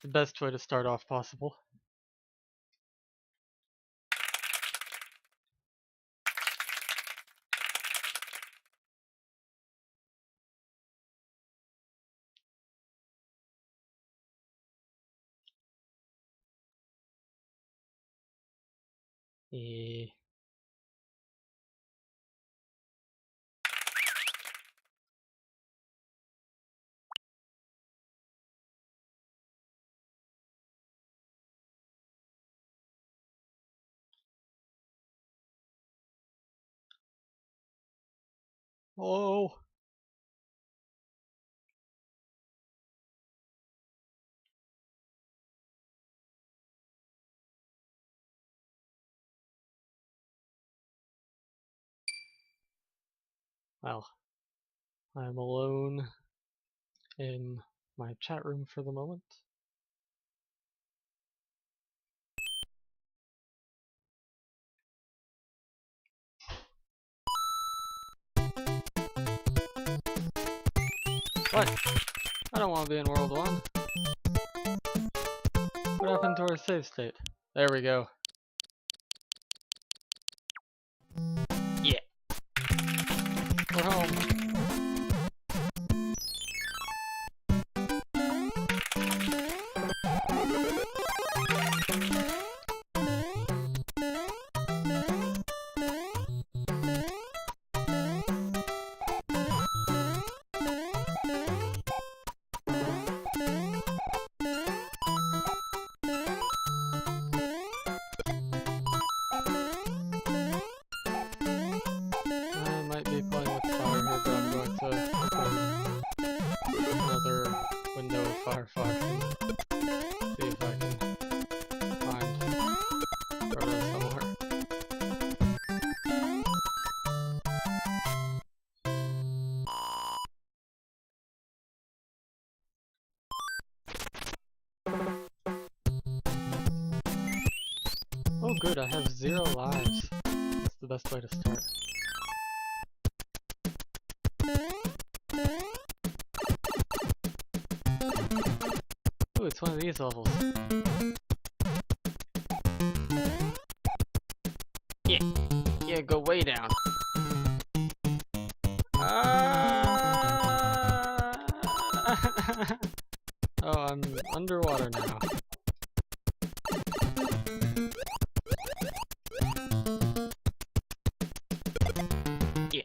The best way to start off possible. Oh. Well, I'm alone in my chat room for the moment. What? I don't want to be in World 1. What happened to our save state? There we go. Yeah. We're home. I might be playing with fire here, but I'm going to open another window of Firefox and see if I can find Proto somewhere. Oh good, I have 0 lives. That's the best way to start. Ooh, it's one of these levels. Yeah, go way down. Oh, I'm underwater now. Yeah.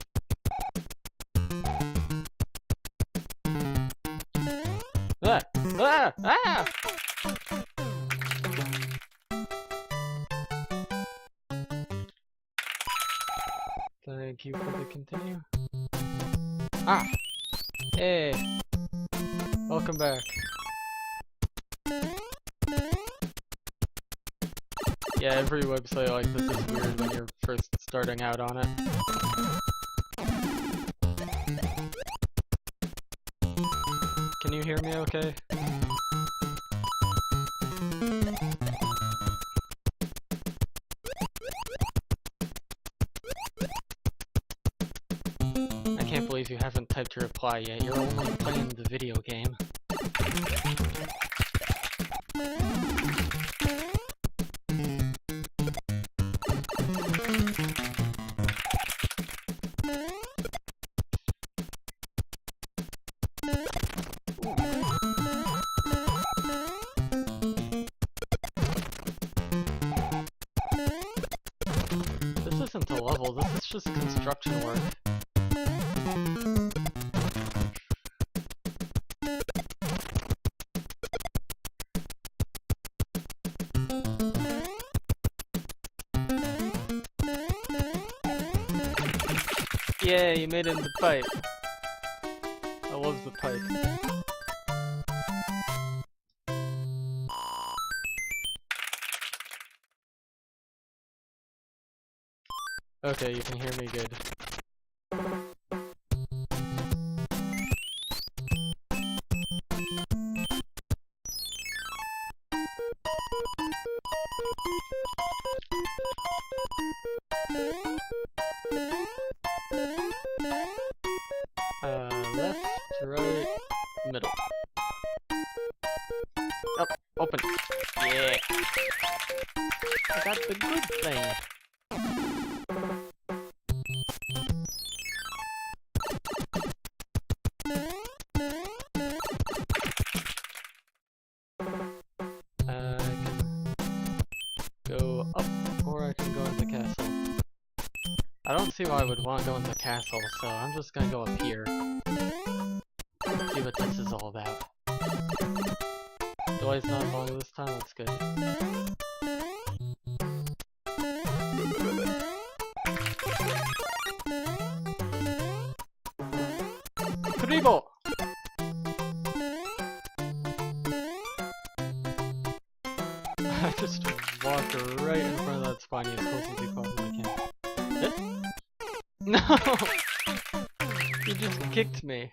Ah! Thank you for the continue. Ah! Hey! Welcome back. Yeah, every website like this is weird when you're first starting out on it. Can you hear me okay? I can't believe you haven't typed your reply yet. You're only playing the video game. This isn't a level, this is just construction work. Yeah, you made it in the pipe. I love the pipe. Okay, you can hear me good. right middle. Oh, open. Yeah. I got the good thing. I can go up, or I can go in the castle. I don't see why I would want to go in the castle, so I'm just gonna go up here. See what this is all about. Delay's not as long as this time, that's good. Karibo! I just walked right in front of that spiny as close as you possibly can. This? No! You just kicked me.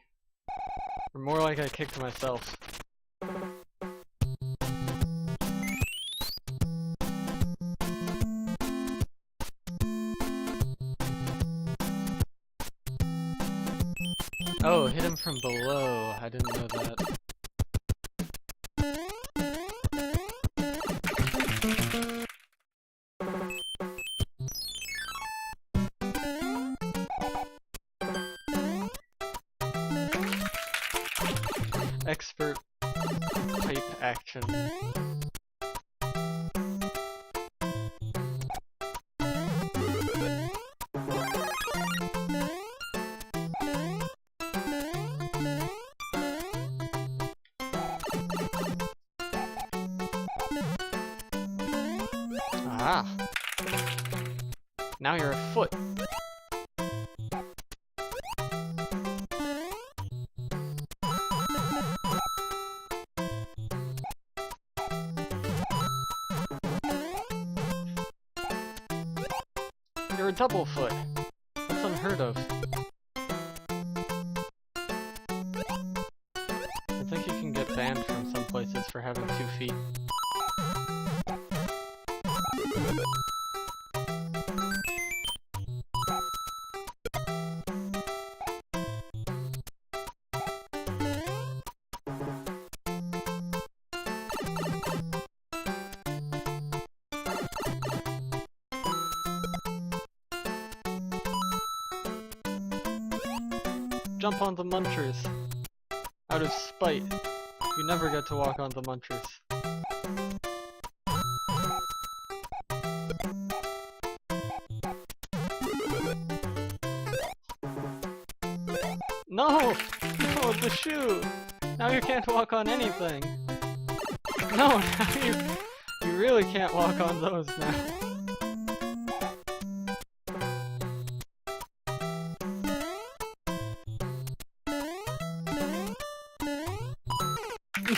Or more like I kicked myself. Oh, hit him from below. I didn't know that. Expert type action. Ah. Now you're a foot. You're a double foot. That's unheard of. I think you can get banned from some places for having 2 feet. Jump on the munchers. Out of spite. You never get to walk on the munchers. No! No, the shoe! Now you can't walk on anything. No, now you really can't walk on those now.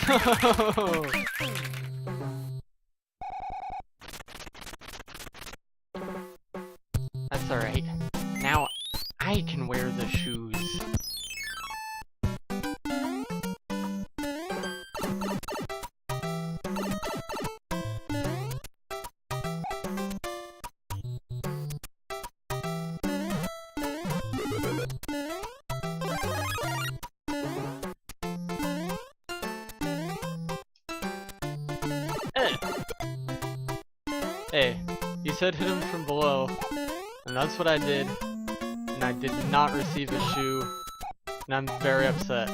No! That's alright. Now I can wear the shoes. Hey, you said hit him from below, and that's what I did, and I did not receive a shoe, and I'm very upset.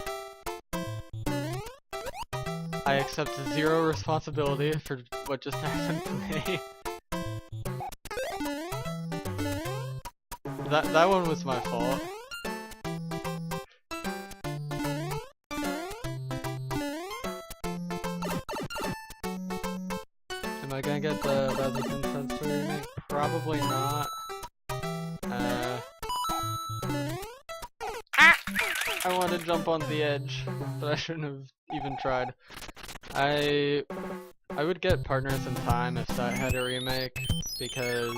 I accept zero responsibility for what just happened to me. That one was my fault. Am I gonna get the Bowser's Inside Story remake? Probably not. I want to jump on the edge, but I shouldn't have even tried. I would get Partners in Time if that had a remake, because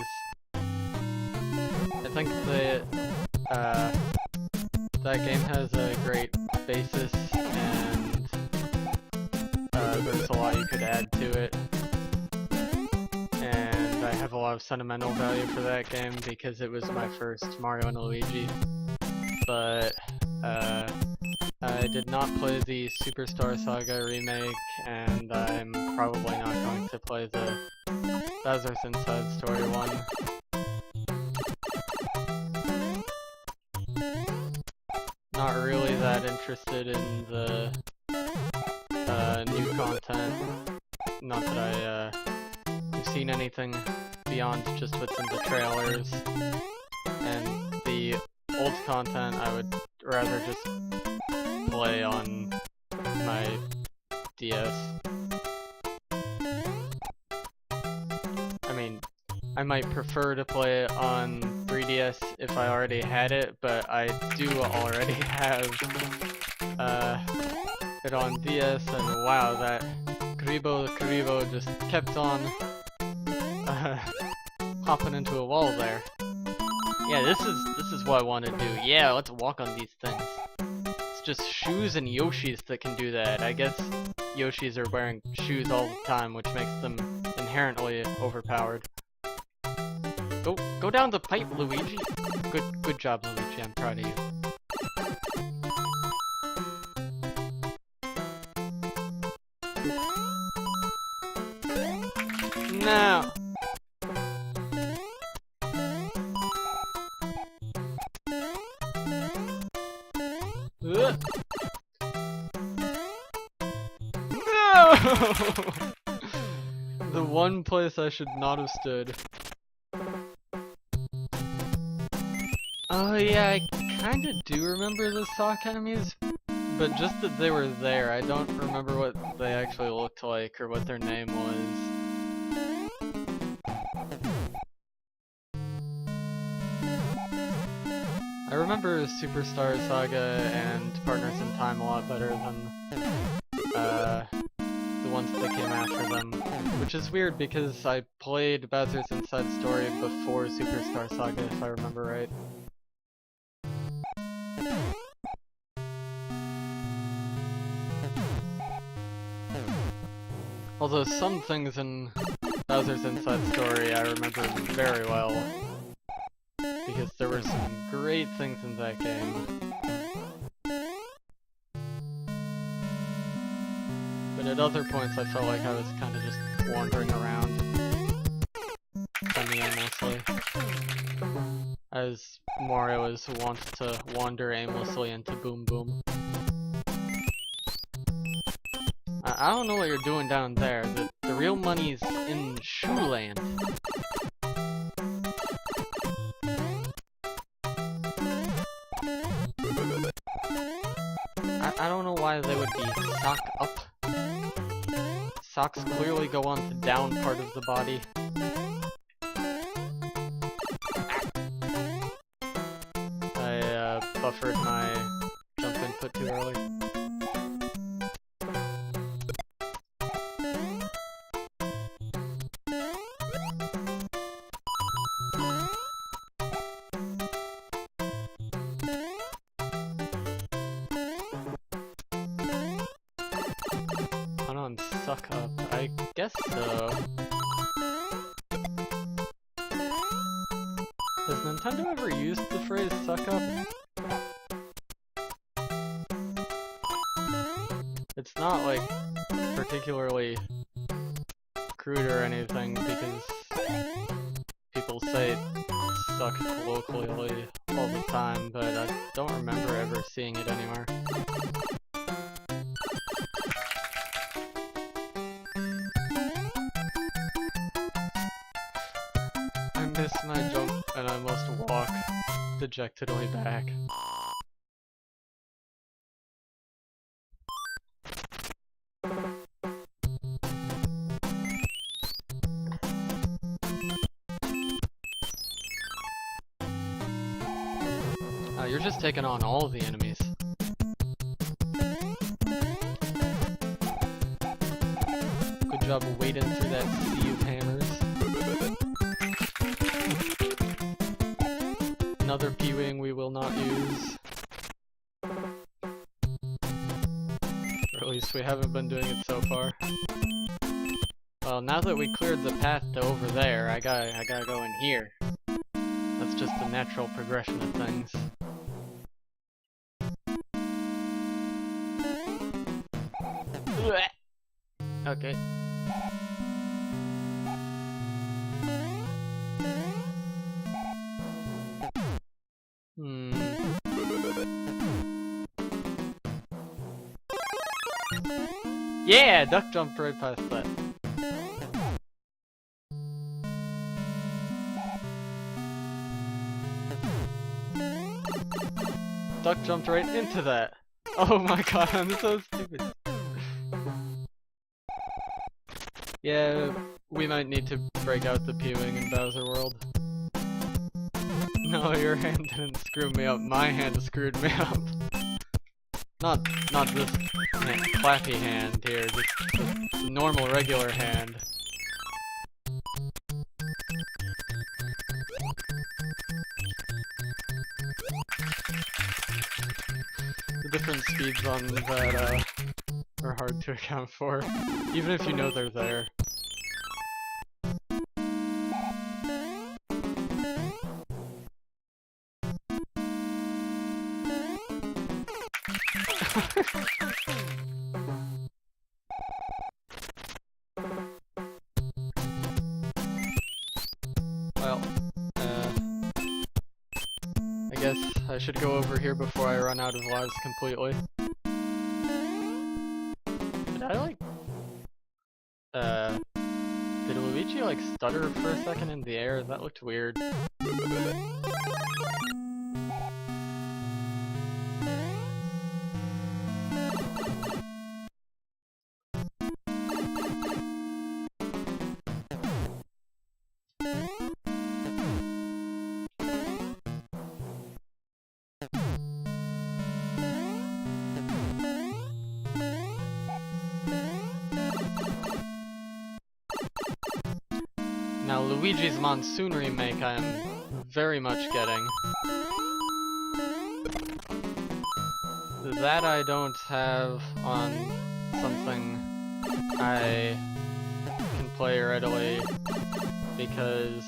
I think that game has a great basis, and there's a lot you could add to it. And I have a lot of sentimental value for that game because it was my first Mario and Luigi. But I did not play the Superstar Saga remake, and I'm probably not going to play the Bowser's Inside Story one. Not really that interested in the new content. Not that I've seen anything beyond just what's in the trailers. And the old content I would rather just play on my DS. I mean, I might prefer to play it on 3DS if I already had it, but I do already have it on DS, and wow, that Karibo just kept on hopping into a wall there. Yeah, this is what I want to do. Yeah, let's walk on these things. It's just shoes and Yoshis that can do that. I guess Yoshis are wearing shoes all the time, which makes them inherently overpowered. Go down the pipe, Luigi. Good job, Luigi. I'm proud of you. No. No! The one place I should not have stood. Oh yeah, I kinda do remember the sock enemies, but just that they were there. I don't remember what they actually looked like or what their name was. I remember Superstar Saga and Partners in Time a lot better than the ones that came after them, which is weird because I played Bowser's Inside Story before Superstar Saga, if I remember right. Although some things in Bowser's Inside Story I remember very well, because there were some great things in that game. But at other points I felt like I was kind of just wandering around, semi-aimlessly, as Mario is wont to wander aimlessly into Boom Boom. I don't know what you're doing down there. The real money's in Shoeland. I don't know why they would be sock up. Socks clearly go on the down part of the body. I buffered my jump input too early. Suck up, I guess so. Has Nintendo ever used the phrase suck up? It's not like particularly crude or anything because people say suck colloquially all the time, but I don't remember ever seeing it anywhere. Missed my jump and I must walk dejectedly back. You're just taking on all of the enemies. Good job wading through that sea of hammers. Another P-Wing we will not use. Or at least we haven't been doing it so far. Well, now that we cleared the path to over there, I gotta go in here. That's just the natural progression of things. Okay. Yeah, duck jumped right past that. Duck jumped right into that. Oh my god, I'm so stupid. Yeah, we might need to break out the pewing in Bowser World. No, your hand didn't screw me up. My hand screwed me up. Not this clappy hand here, just the normal regular hand. The different speeds on that are hard to account for, even if you know they're there. Well, I guess I should go over here before I run out of lives completely. Did I like... did Luigi like stutter for a second in the air? That looked weird. Now, Luigi's Monsoon remake I am very much getting. That I don't have on something I can play readily because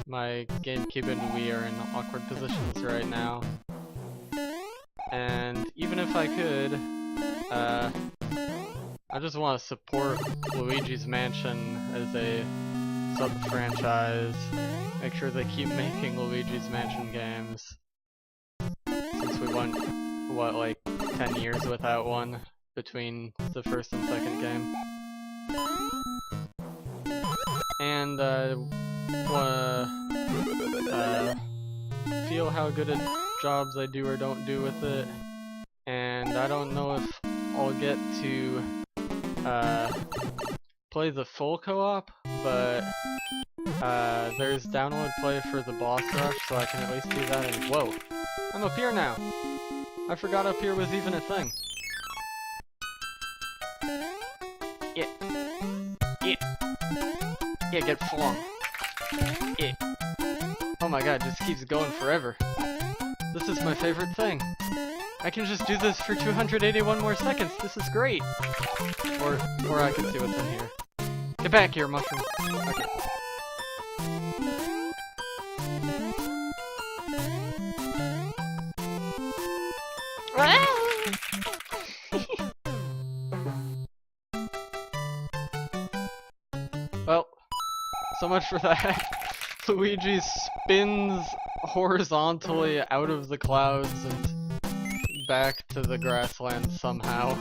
my GameCube and Wii are in awkward positions right now. And even if I could, I just want to support Luigi's Mansion as a sub-franchise. Make sure they keep making Luigi's Mansion games. Since we went, what, like 10 years without one between the first and second game. And wanna feel how good at jobs I do or don't do with it. And I don't know if I'll get to play the full co-op, but there's download play for the boss rush, so I can at least do that. And whoa, I'm up here now. I forgot up here was even a thing. Yeah, get flung. Yeah. Oh my god, it just keeps going forever. This is my favorite thing. I can just do this for 281 more seconds. This is great. Or I can see what's in here. Get back here, mushroom. Okay. Well, so much for that. Luigi spins horizontally out of the clouds and back to the grassland somehow.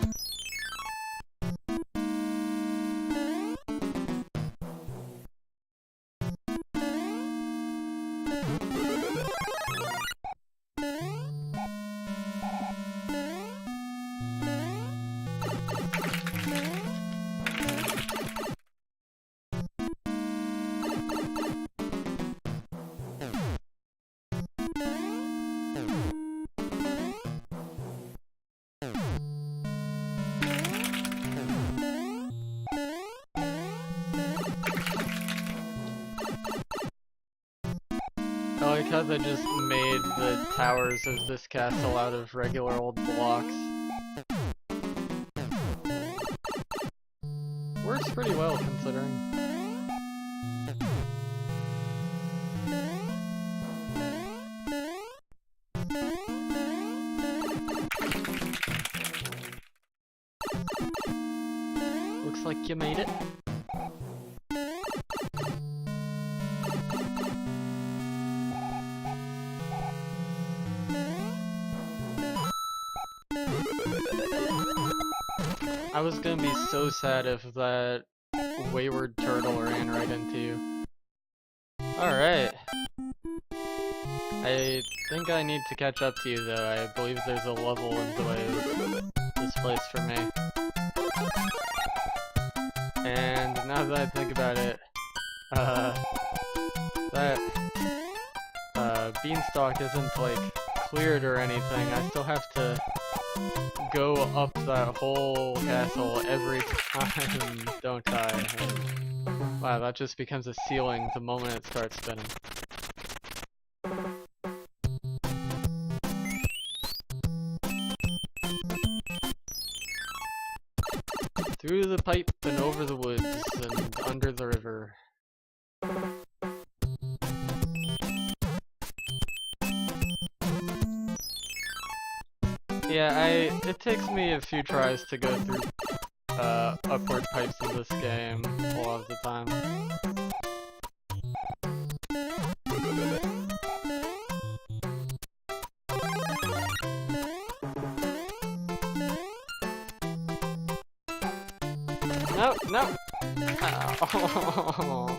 I like how they just made the towers of this castle out of regular old blocks. Works pretty well considering. Looks like you made it. I was gonna be so sad if that wayward turtle ran right into you. Alright. I think I need to catch up to you though. I believe there's a level in the way of this place for me. And now that I think about it, that beanstalk isn't like cleared or anything. I still have to go up that whole castle every time, don't I? And, wow, that just becomes a ceiling the moment it starts spinning. Through the pipe and over the woods and under the river. Yeah, it takes me a few tries to go through upward pipes in this game a lot of the time. No, no! Oh.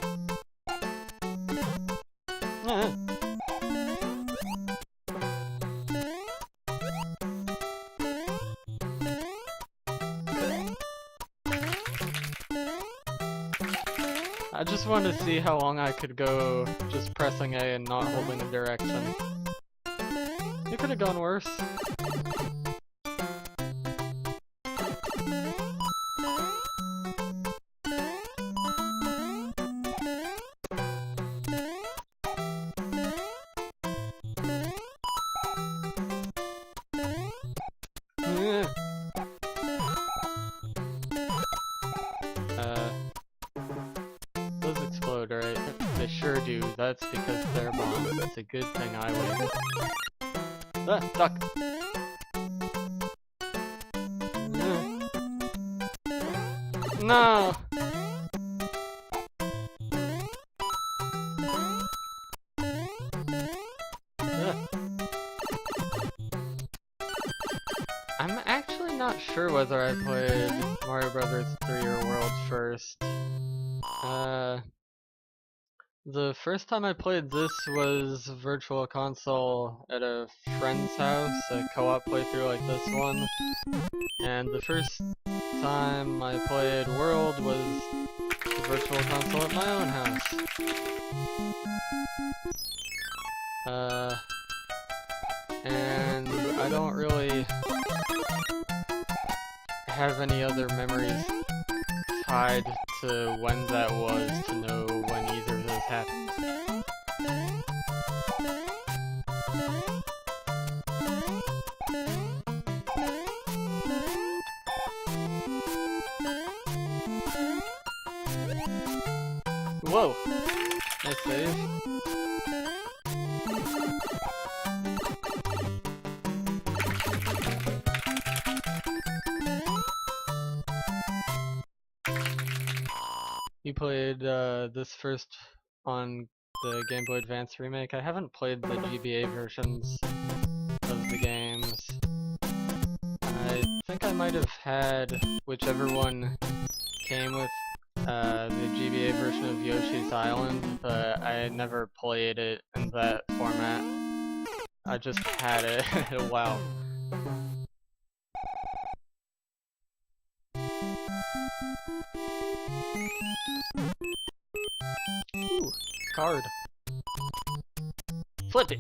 I just wanted to see how long I could go just pressing A and not holding a direction. It could have gone worse. Those explode, right? They sure do. That's because they're bombs. It's a good thing I win. Ah, duck! No! I'm actually not sure whether I played Mario Bros. 3 or World first. The first time I played this was Virtual Console at a friend's house, a co-op playthrough like this one. And the first time I played World was the Virtual Console at my own house. And I don't really have any other memories tied to when that was to know when either of those happened. Whoa! Nice save. You played this first on the Game Boy Advance remake. I haven't played the GBA versions of the games. I think I might have had whichever one came with the GBA version of Yoshi's Island, but I never played it in that format. I just had it. Wow. Ooh, card. Flip it.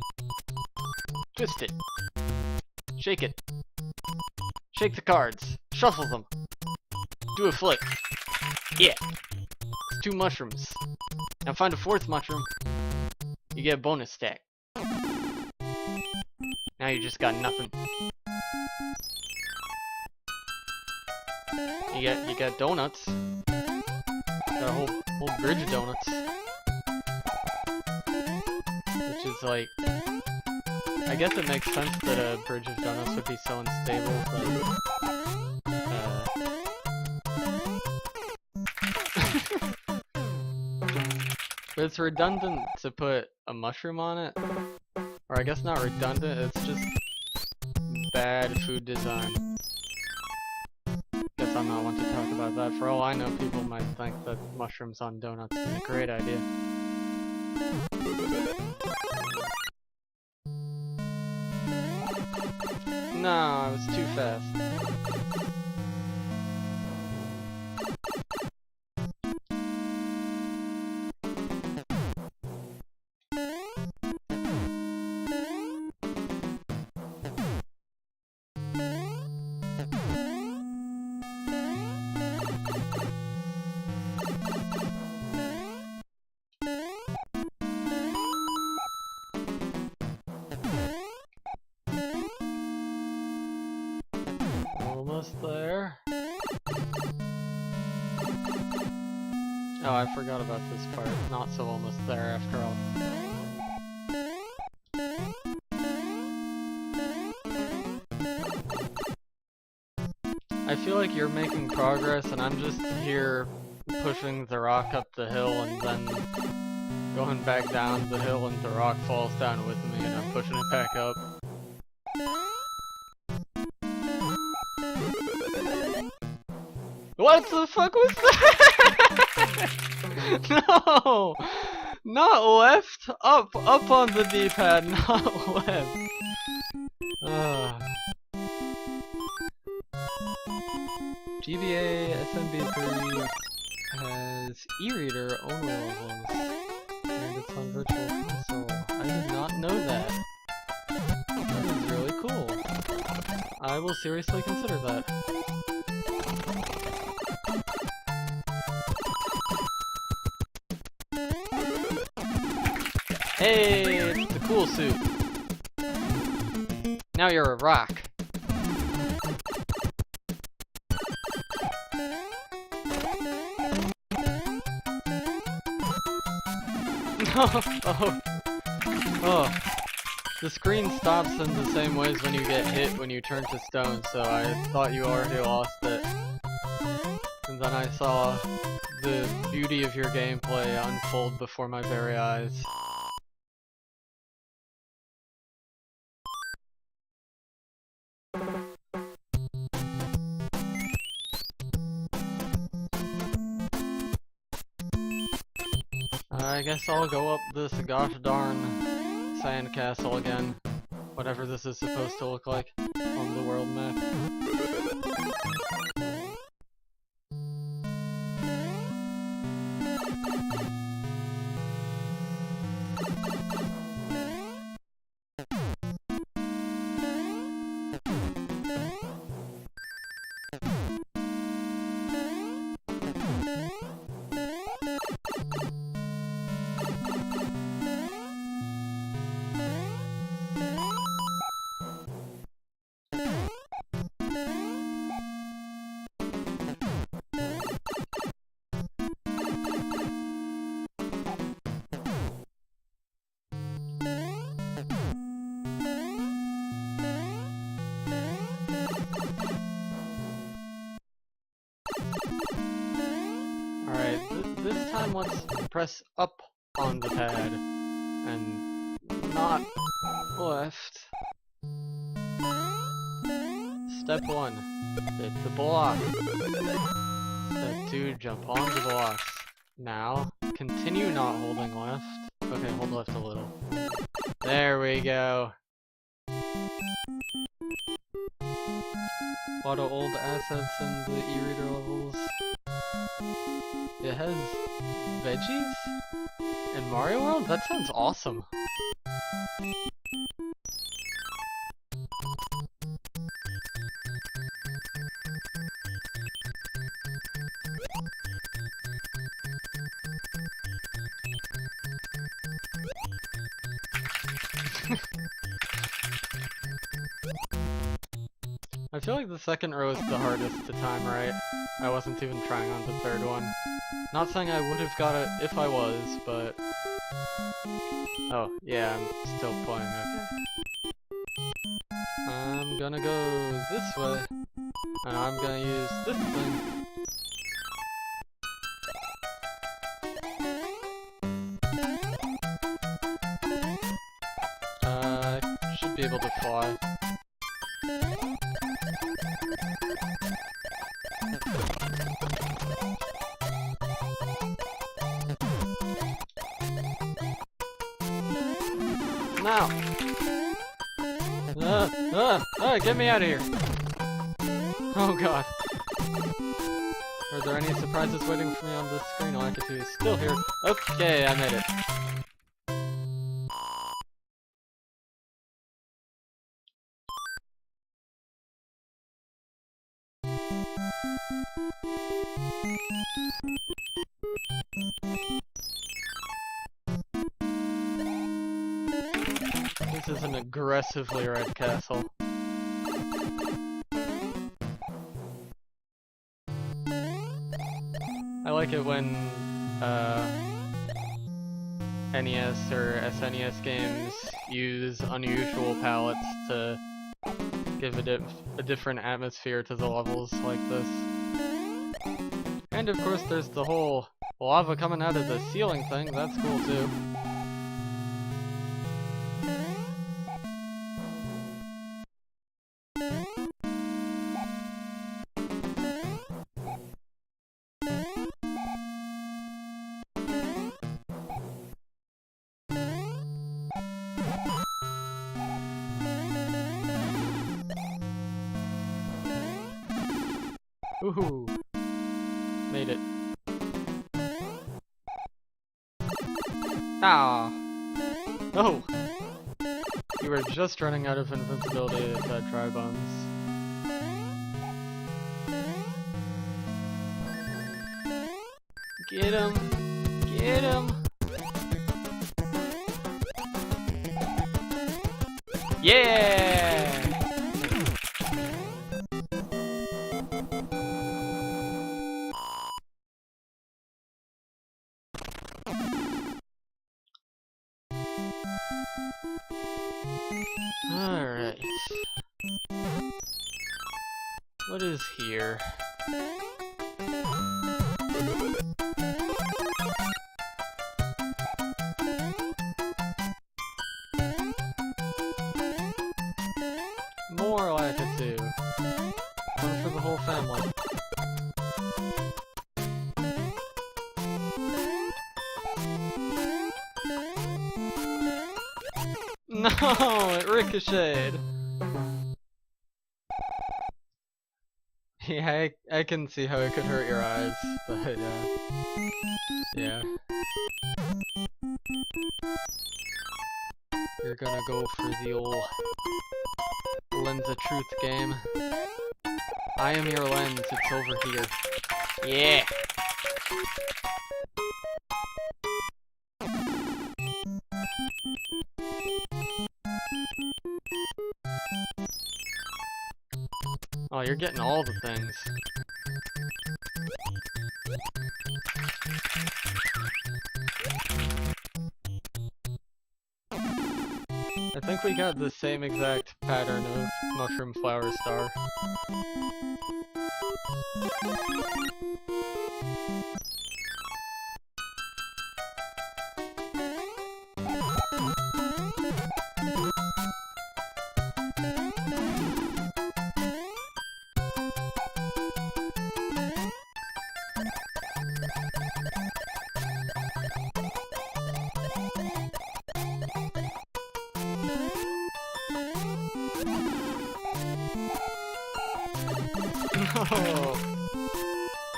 Twist it. Shake it. Shake the cards. Shuffle them. Do a flip. Yeah. It's 2 mushrooms. Now find a 4th mushroom. You get a bonus stack. Now you just got nothing. You got donuts. Got a whole bridge of donuts. Which is like, I guess it makes sense that a bridge of donuts would be so unstable, but But it's redundant to put a mushroom on it. Or I guess not redundant, it's just bad food design. Guess I'm not one to talk about that. For all I know, people might think that mushrooms on donuts is a great idea. No, I was too fast. Almost there. Oh, I forgot about this part. Not so almost there after all. I feel like you're making progress and I'm just here pushing the rock up the hill and then going back down the hill and the rock falls down with me and I'm pushing it back up. What the fuck was that? No! Not left! Up on the D-pad, not left. GBA SMB3 has e-reader only levels, and it's on Virtual Console. I did not know that. That is really cool. I will seriously consider that. Hey, it's the cool suit. Now you're a rock. Oh. The screen stops in the same ways when you get hit when you turn to stone, so I thought you already lost it. And then I saw the beauty of your gameplay unfold before my very eyes. I guess I'll go up this gosh darn sandcastle again. Whatever this is supposed to look like on the world map. This time let's press up on the pad and not left. Step 1, hit the block. Step 2, jump on the blocks. Now, continue not holding left. Okay, hold left a little. There we go. A lot of old assets in the e-reader levels. It has veggies in Mario World? That sounds awesome. I feel like the second row is the hardest to time right. I wasn't even trying on the third one. Not saying I would have got it if I was, but... Oh, yeah, I'm still playing, okay. I'm gonna go this way, and I'm gonna use this thing. able to fly. No! Get me out of here! Oh god. Are there any surprises waiting for me on this screen? Oh, I can see it's still here. Okay, I made it. This is an aggressively red castle. I like it when NES or SNES games use unusual palettes to give a different atmosphere to the levels like this. And of course there's the whole lava coming out of the ceiling thing, that's cool too. Woohoo! Made it. Ah! Oh! You were just running out of invincibility at that dry bones. Get him! Get him! Yeah! Alright. What is here? More like it too. One for the whole family. No, it ricocheted. Yeah, I can see how it could hurt your eyes, but yeah. You're gonna go for the old lens of truth game. I am your lens, it's over here. Yeah! Oh, you're getting all the things. I think we got the same exact pattern of mushroom flower star. No!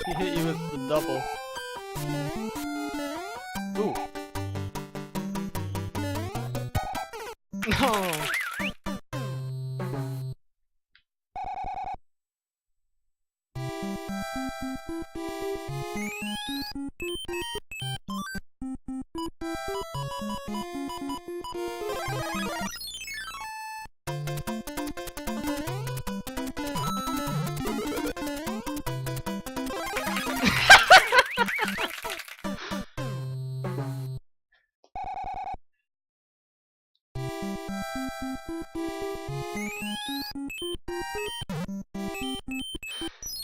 He hit you with the double. Ooh. No!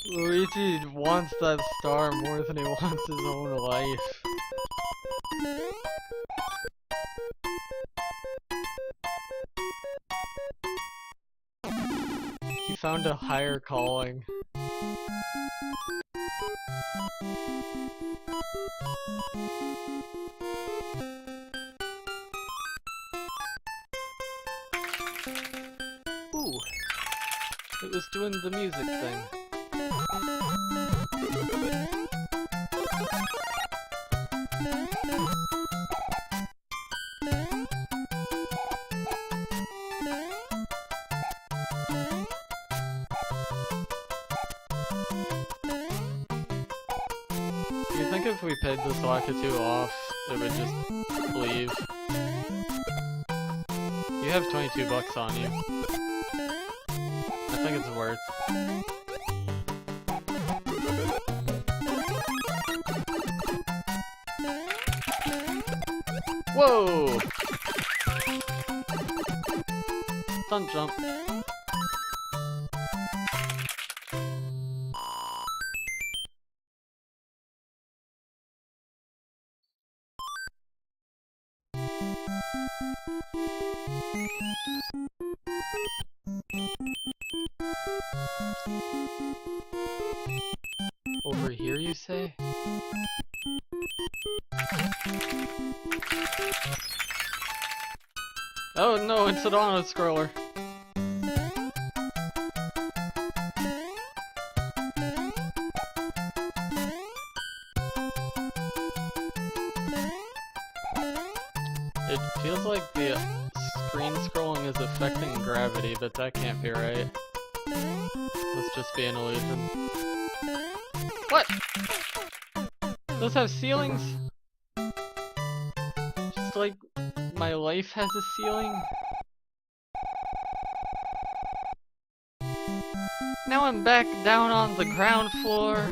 Luigi wants that star more than he wants his own life. He found a higher calling. Ooh, it was doing the music thing. Do you think if we paid this Lakitu off, it would just leave? You have 22 bucks on you. I think it's worth. Whoa! Stunt jump. Over here, you say? Oh no, it's an auto-scroller. It feels like the screen scrolling is affecting gravity, but that can't be right. Must just be an illusion. What? Those have ceilings? Just like my life has a ceiling? Now I'm back down on the ground floor.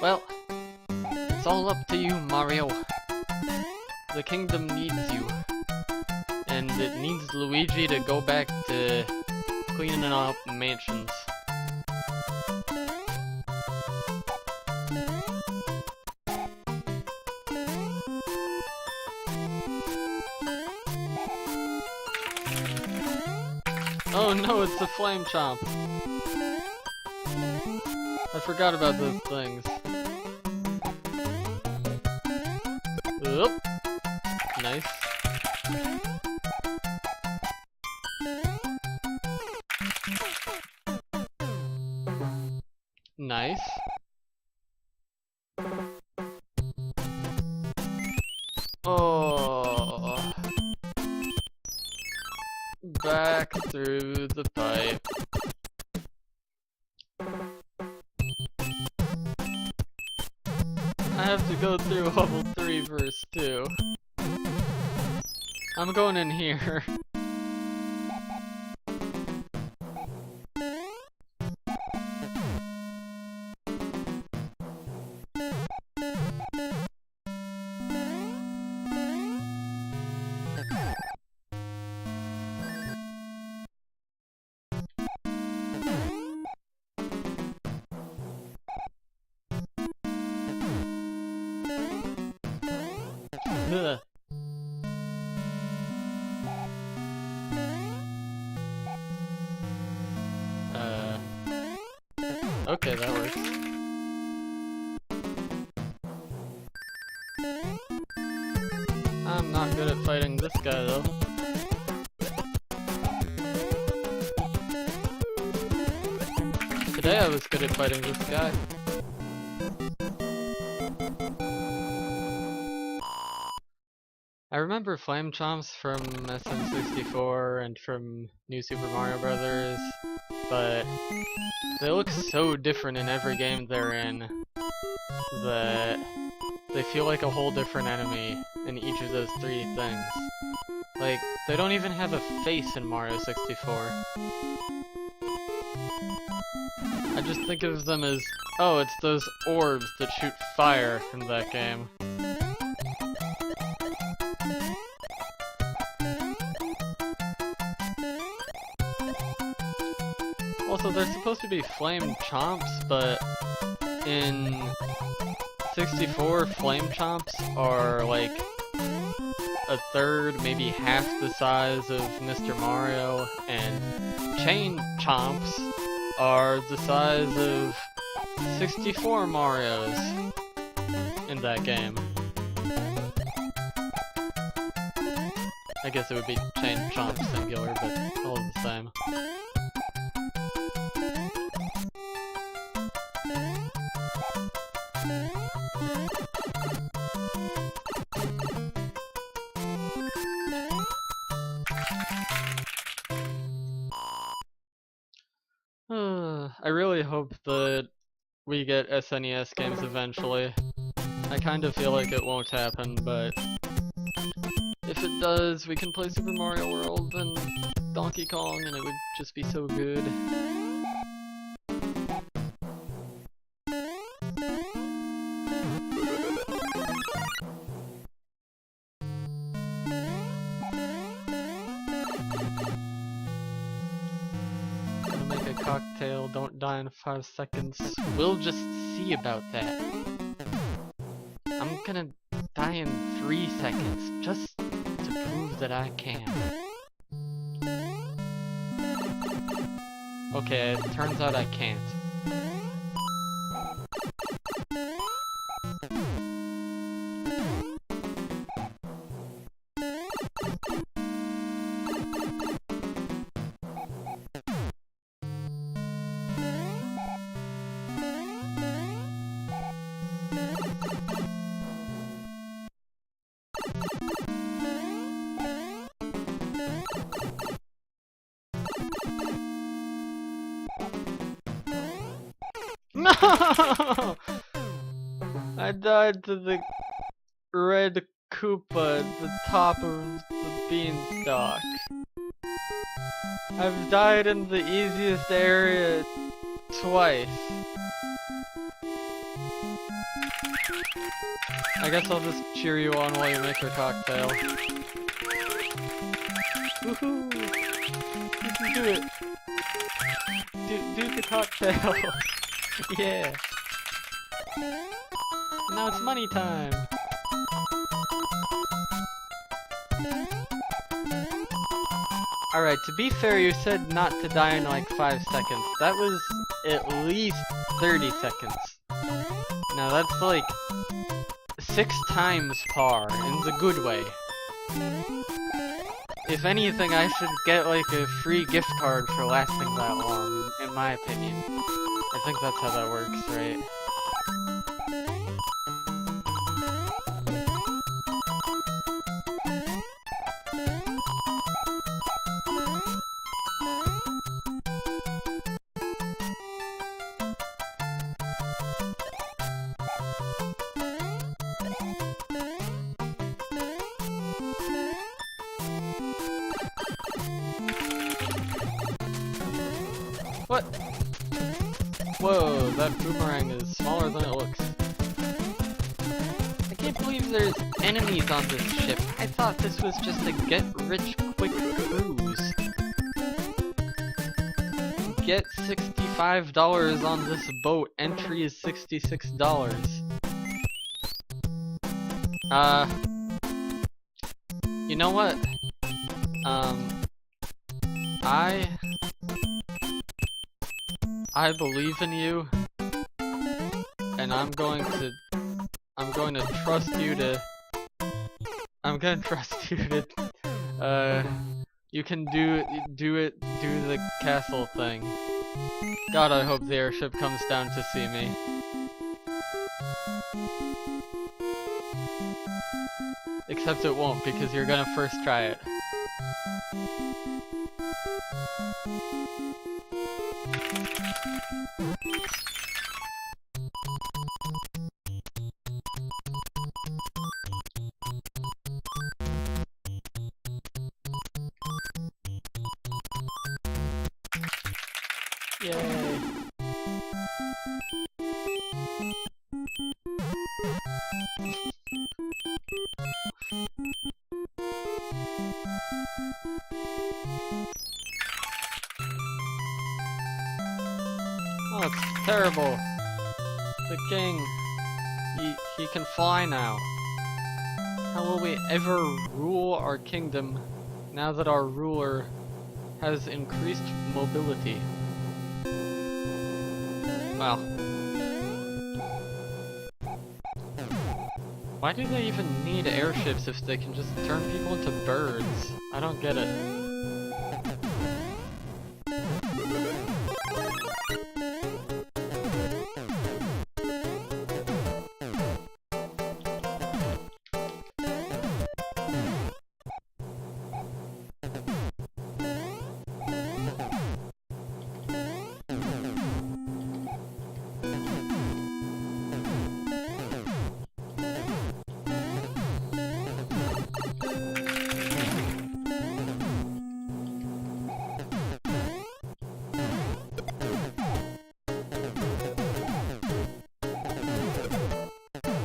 Well, it's all up to you, Mario. The kingdom needs you. And it needs Luigi to go back to cleaning up mansions. Oh no, it's the flame chomp. I forgot about those things. Oop. Nice. Nice. Oh. Back through the pipe. I have to go through level 3 verse 2. I'm going in here. Ugh. Okay, that works. I'm not good at fighting this guy though. Today I was good at fighting this guy. I remember Flame Chomps from SM64 and from New Super Mario Bros., but they look so different in every game they're in that they feel like a whole different enemy in each of those 3 things. Like, they don't even have a face in Mario 64. I just think of them as, oh, it's those orbs that shoot fire in that game. Also, they're supposed to be flame chomps, but in 64, flame chomps are like a third, maybe half the size of Mr. Mario, and Chain Chomps are the size of 64 Marios in that game. I guess it would be Chain Chomp singular, but all the same. I really hope that we get SNES games eventually. I kind of feel like it won't happen, but if it does, we can play Super Mario World and Donkey Kong, and it would just be so good. Gonna make a cocktail, don't die in 5 seconds. We'll just see about that. I'm gonna die in 3 seconds, just to prove that I can. Okay, it turns out I can't. No! I died to the red Koopa at the top of the beanstalk. I've died in the easiest area twice. I guess I'll just cheer you on while you make your cocktail. Woohoo! You can do it! Do the cocktail! Yeah! Now it's money time! Alright, to be fair, you said not to die in like 5 seconds. That was at least 30 seconds. Now that's like 6 times par, in the good way. If anything, I should get like a free gift card for lasting that long, in my opinion. I think that's how that works, right? What? Whoa, that boomerang is smaller than it looks. I can't believe there's enemies on this ship. I thought this was just a get-rich-quick cruise. Get $65 on this boat. Entry is $66. You know what? I believe in you, and I'm going to trust you to, you can do the castle thing. God, I hope the airship comes down to see me. Except it won't, because you're gonna first try it. Yay! Oh, it's terrible. The king, he can fly now. How will we ever rule our kingdom now that our ruler has increased mobility? Well, why do they even need airships if they can just turn people into birds? I don't get it.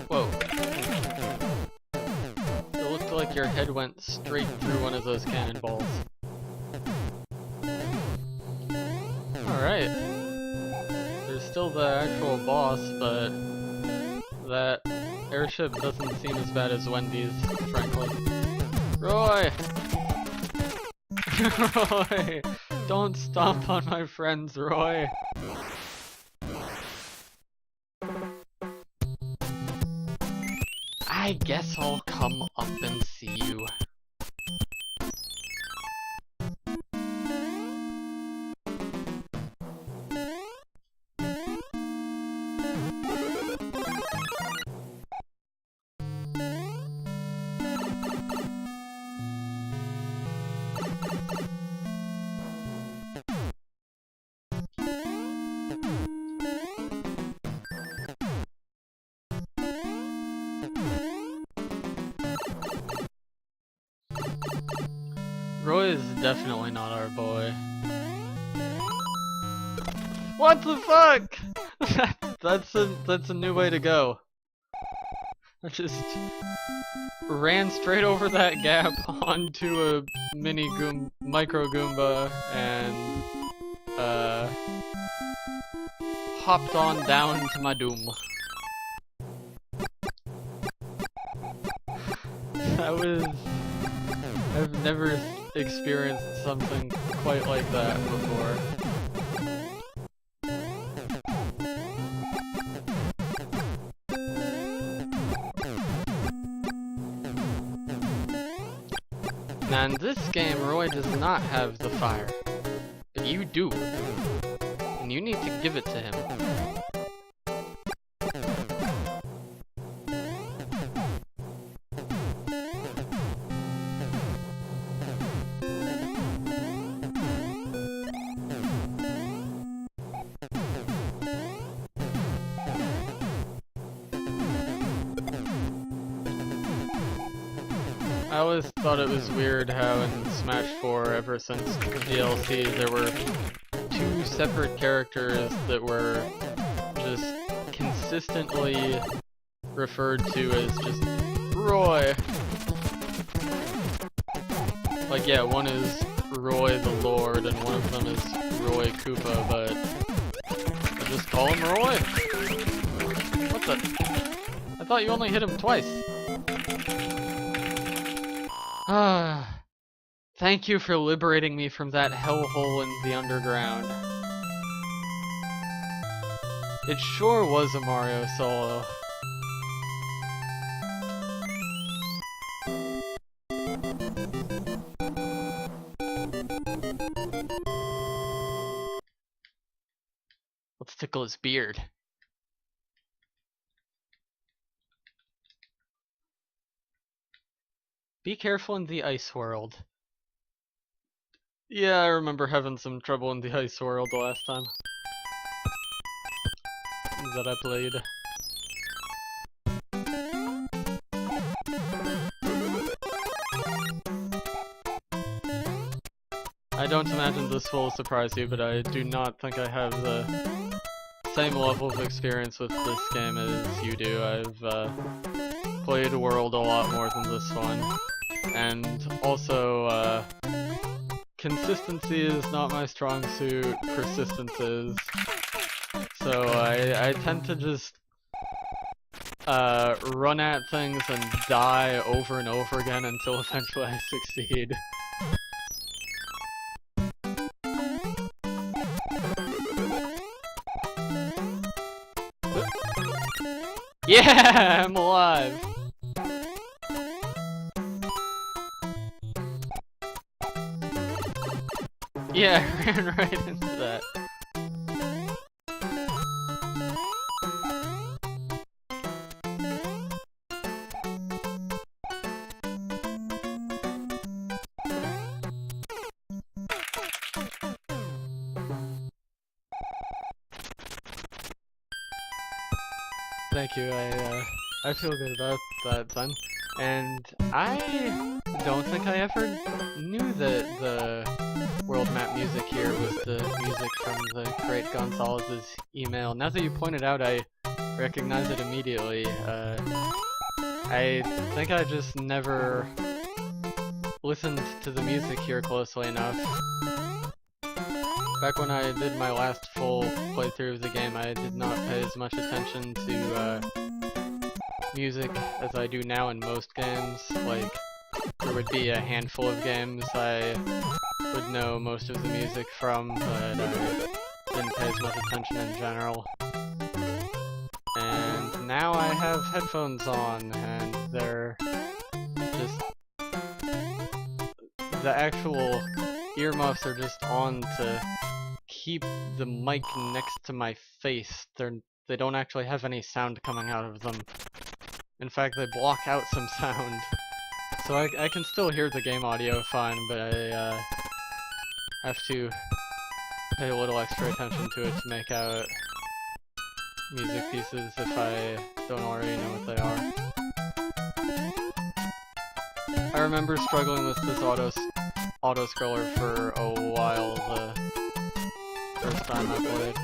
Whoa. It looked like your head went straight through one of those cannonballs. Alright. There's still the actual boss, but that airship doesn't seem as bad as Wendy's, frankly. Roy! Roy! Don't stomp on my friends, Roy! I guess I'll come up and see you. Roy is definitely not our boy. What the fuck? that's a new way to go. I just ran straight over that gap onto a micro Goomba and hopped on down to my doom. I've never experienced something quite like that before. Now in this game, Roy does not have the fire, but you do, and you need to give it to him. I always thought it was weird how in Smash 4, ever since DLC, there were two separate characters that were just consistently referred to as just Roy. Like, yeah, one is Roy the Lord and one of them is Roy Koopa, but I just call him Roy. What the? I thought you only hit him twice. Ah, thank you for liberating me from that hellhole in the underground. It sure was a Mario solo. Let's tickle his beard. Be careful in the ice world. Yeah, I remember having some trouble in the ice world the last time that I played. I don't imagine this will surprise you, but I do not think I have the same level of experience with this game as you do. I've played World a lot more than this one. And also, consistency is not my strong suit, persistence is. So I tend to just run at things and die over and over again until eventually I succeed. Yeah, I'm alive! Yeah, I ran right into that. Thank you, I feel good about that then. And I don't think I ever knew that the world map music here was the music from the great Gonzalez's email. Now that you pointed out, I recognize it immediately. I think I just never listened to the music here closely enough. Back when I did my last full playthrough of the game, I did not pay as much attention to music as I do now in most games. Like, there would be a handful of games I would know most of the music from, but I didn't pay as much attention in general. And now I have headphones on, and they're just... the actual earmuffs are just on to keep the mic next to my face. They don't actually have any sound coming out of them. In fact, they block out some sound. So I can still hear the game audio fine, but I have to pay a little extra attention to it to make out music pieces if I don't already know what they are. I remember struggling with this auto-scroller for a while the first time I played.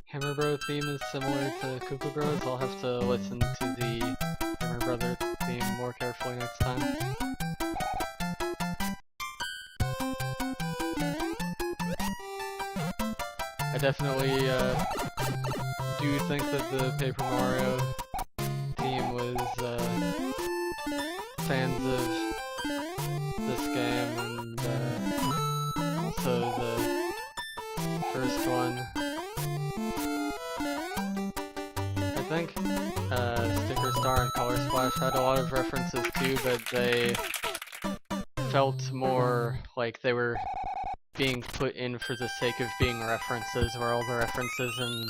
Hammer Bro theme is similar to Koopa Bros. I'll have to listen to the Hammer Brother theme more carefully next time. I definitely do think that the Paper Mario team was fans of this game, and also the first one. I think Sticker Star and Color Splash had a lot of references too, but they felt more like they were being put in for the sake of being references, where all the references in,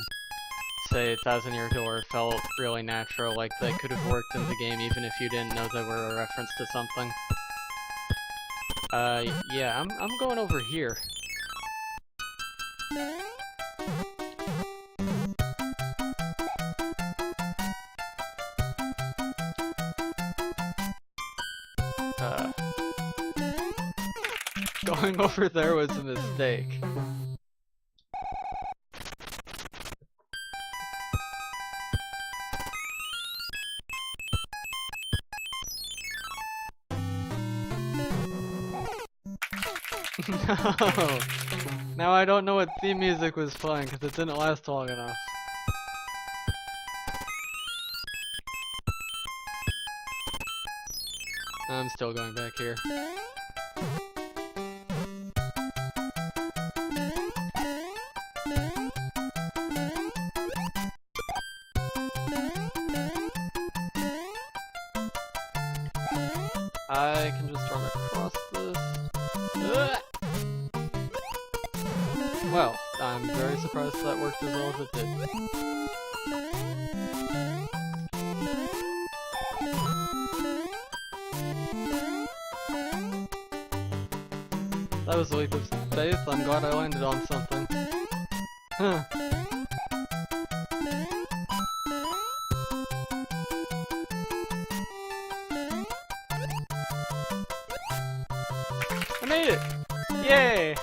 say, 1000 Year Door felt really natural, like they could have worked in the game even if you didn't know they were a reference to something. Yeah, I'm going over here. Going over there was a mistake. No! Now I don't know what theme music was playing because it didn't last long enough. I'm still going back here. I can just run across this. Ugh! Well, I'm very surprised that worked as well as it did. That was a leap of faith. I'm glad I landed on something. Huh. I made it! Yay!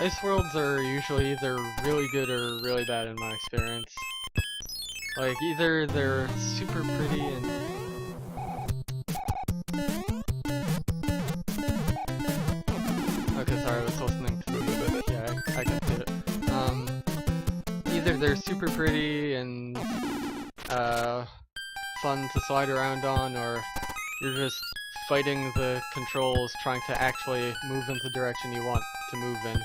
ice worlds are usually either really good or really bad in my experience. Like, either they're super pretty and... Okay, sorry, I was listening to the music. Yeah, I can see it. Either they're super pretty and fun to slide around on, or you're just fighting the controls trying to actually move in the direction you want to move in.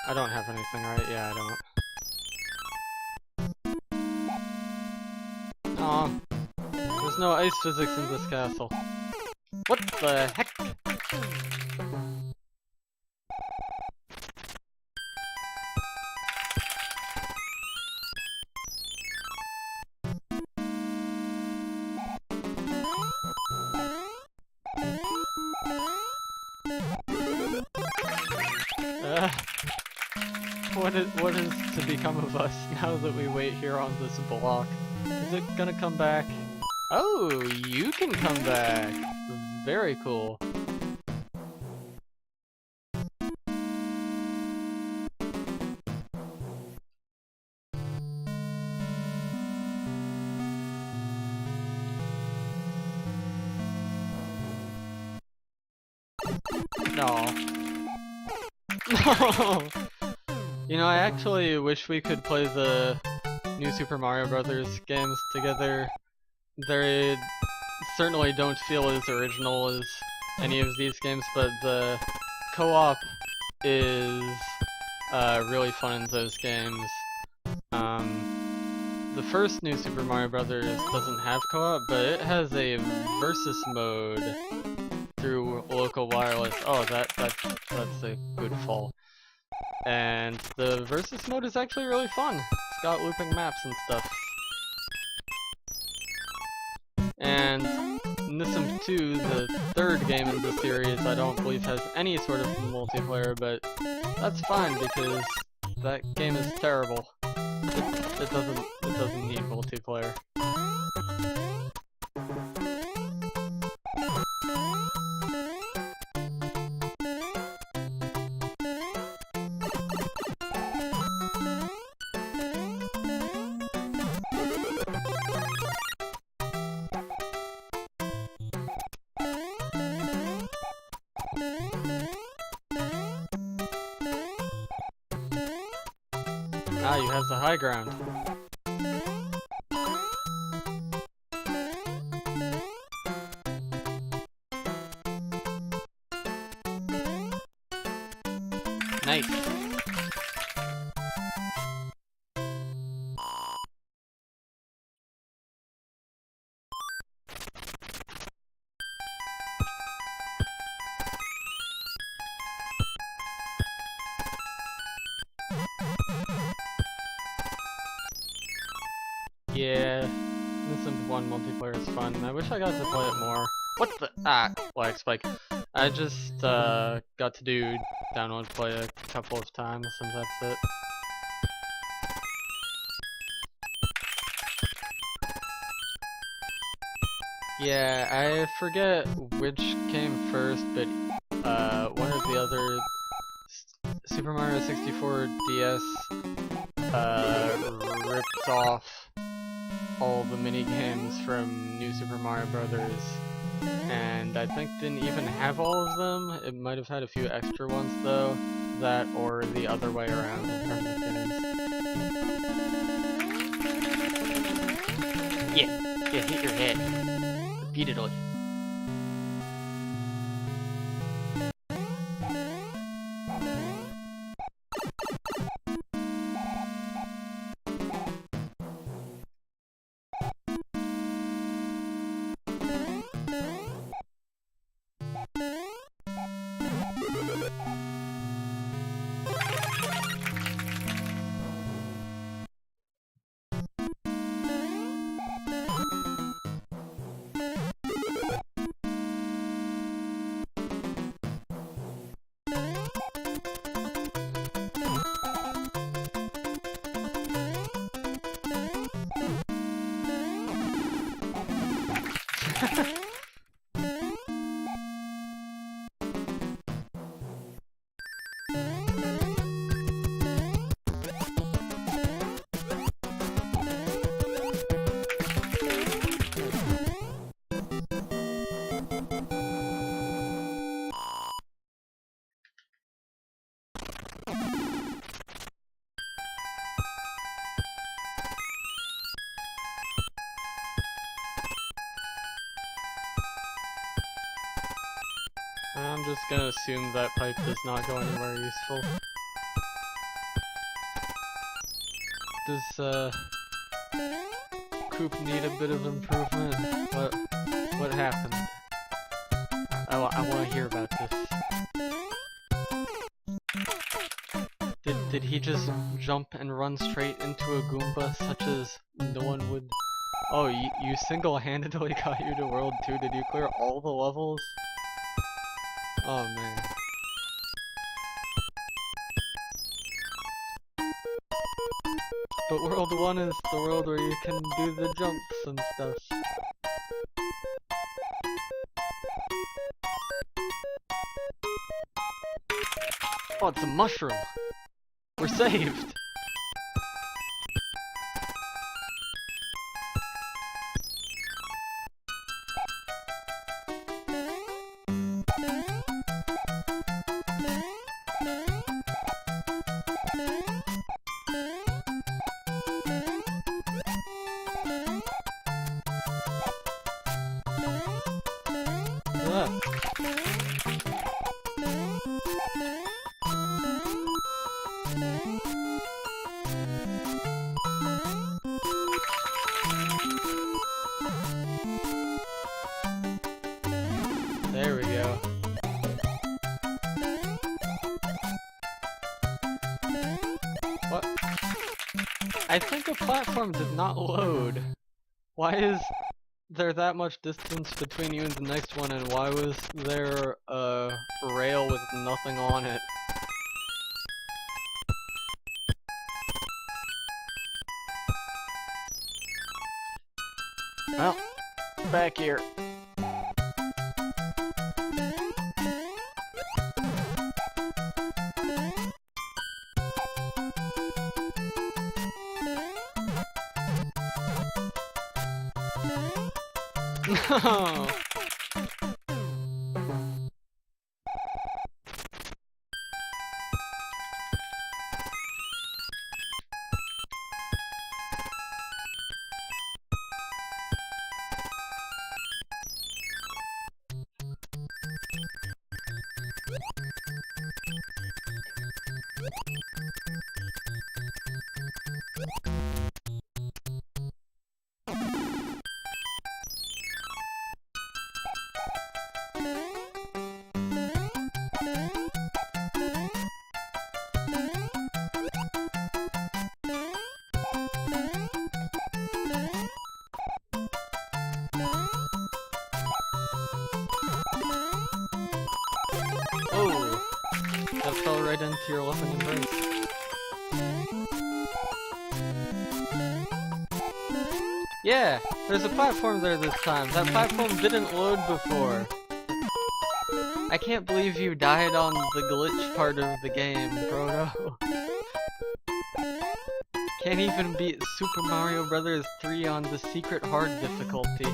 I don't have anything, right? Yeah, I don't. Aw. There's no ice physics in this castle. What the heck? What is to become of us now that we wait here on this block? Is it gonna come back? Oh, you can come back! Very cool. No. No! You know, I actually wish we could play the new Super Mario Brothers games together. They certainly don't feel as original as any of these games, but the co-op is really fun in those games. The first new Super Mario Brothers doesn't have co-op, but it has a versus mode through local wireless. Oh, that's a good fall. And the versus mode is actually really fun. It's got looping maps and stuff. And Nissim 2, the third game in the series, I don't believe has any sort of multiplayer, but that's fine because that game is terrible. It doesn't need multiplayer. Ah, you have the high ground. Nice. Yeah, Nissim 1 multiplayer is fun. I wish I got to play it more. What the? Ah, lag spike. I just got to do download play a couple of times, and that's it. Yeah, I forget which came first, but one of the other Super Mario 64 DS ripped off all the mini games from New Super Mario Brothers, and I think didn't even have all of them. It might have had a few extra ones though, that or the other way around in terms of games. Yeah, hit your head repeatedly. I'm just gonna assume that pipe does not go anywhere useful. Does, Coop need a bit of improvement? What happened? I wanna hear about this. Did he just jump and run straight into a Goomba such as no one would? Oh, you single-handedly got you to World 2? Did you clear all the levels? Oh man. But World 1 is the world where you can do the jumps and stuff. Oh, it's a mushroom! We're saved! There we go. What? I think the platform did not load. Why is there that much distance between you and the next one, and why was there a rail with nothing on it? Well, back here. No! Oh, that fell right into your lemon embrace. Yeah, there's a platform there this time. That platform didn't load before. I can't believe you died on the glitch part of the game, Proto. Can't even beat Super Mario Bros. 3 on the secret hard difficulty.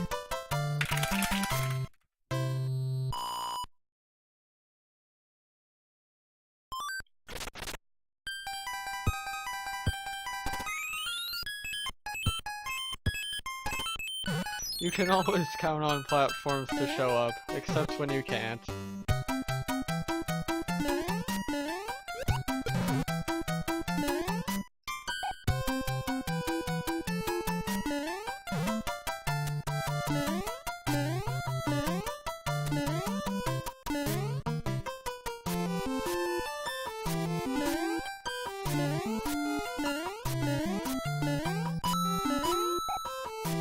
You can always count on platforms to show up, except when you can't.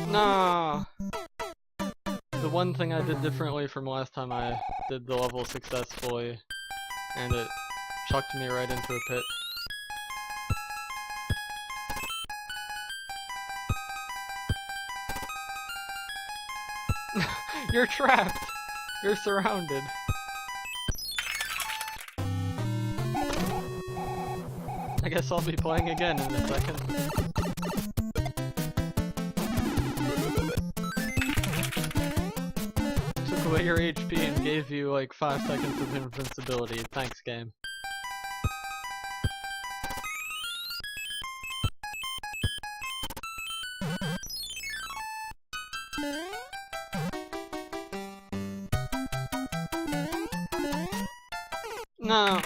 No. The one thing I did differently from last time I did the level successfully, and it chucked me right into a pit. You're trapped! You're surrounded. I guess I'll be playing again in a second. Took away your HP and gave you like 5 seconds of invincibility. Thanks, game. No.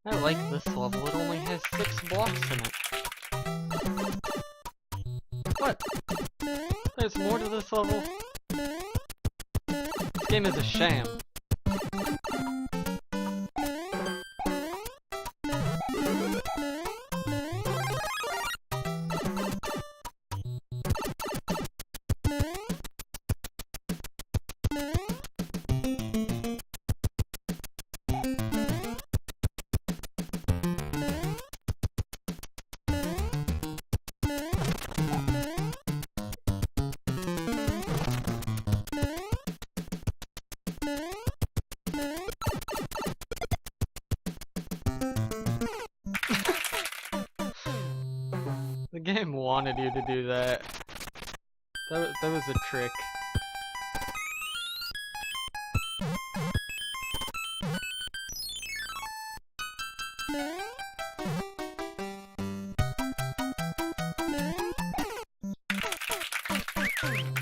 I like this level, it only has 6 blocks in it. What? There's more to this level? This game is a sham. The game wanted you to do that. That was a trick.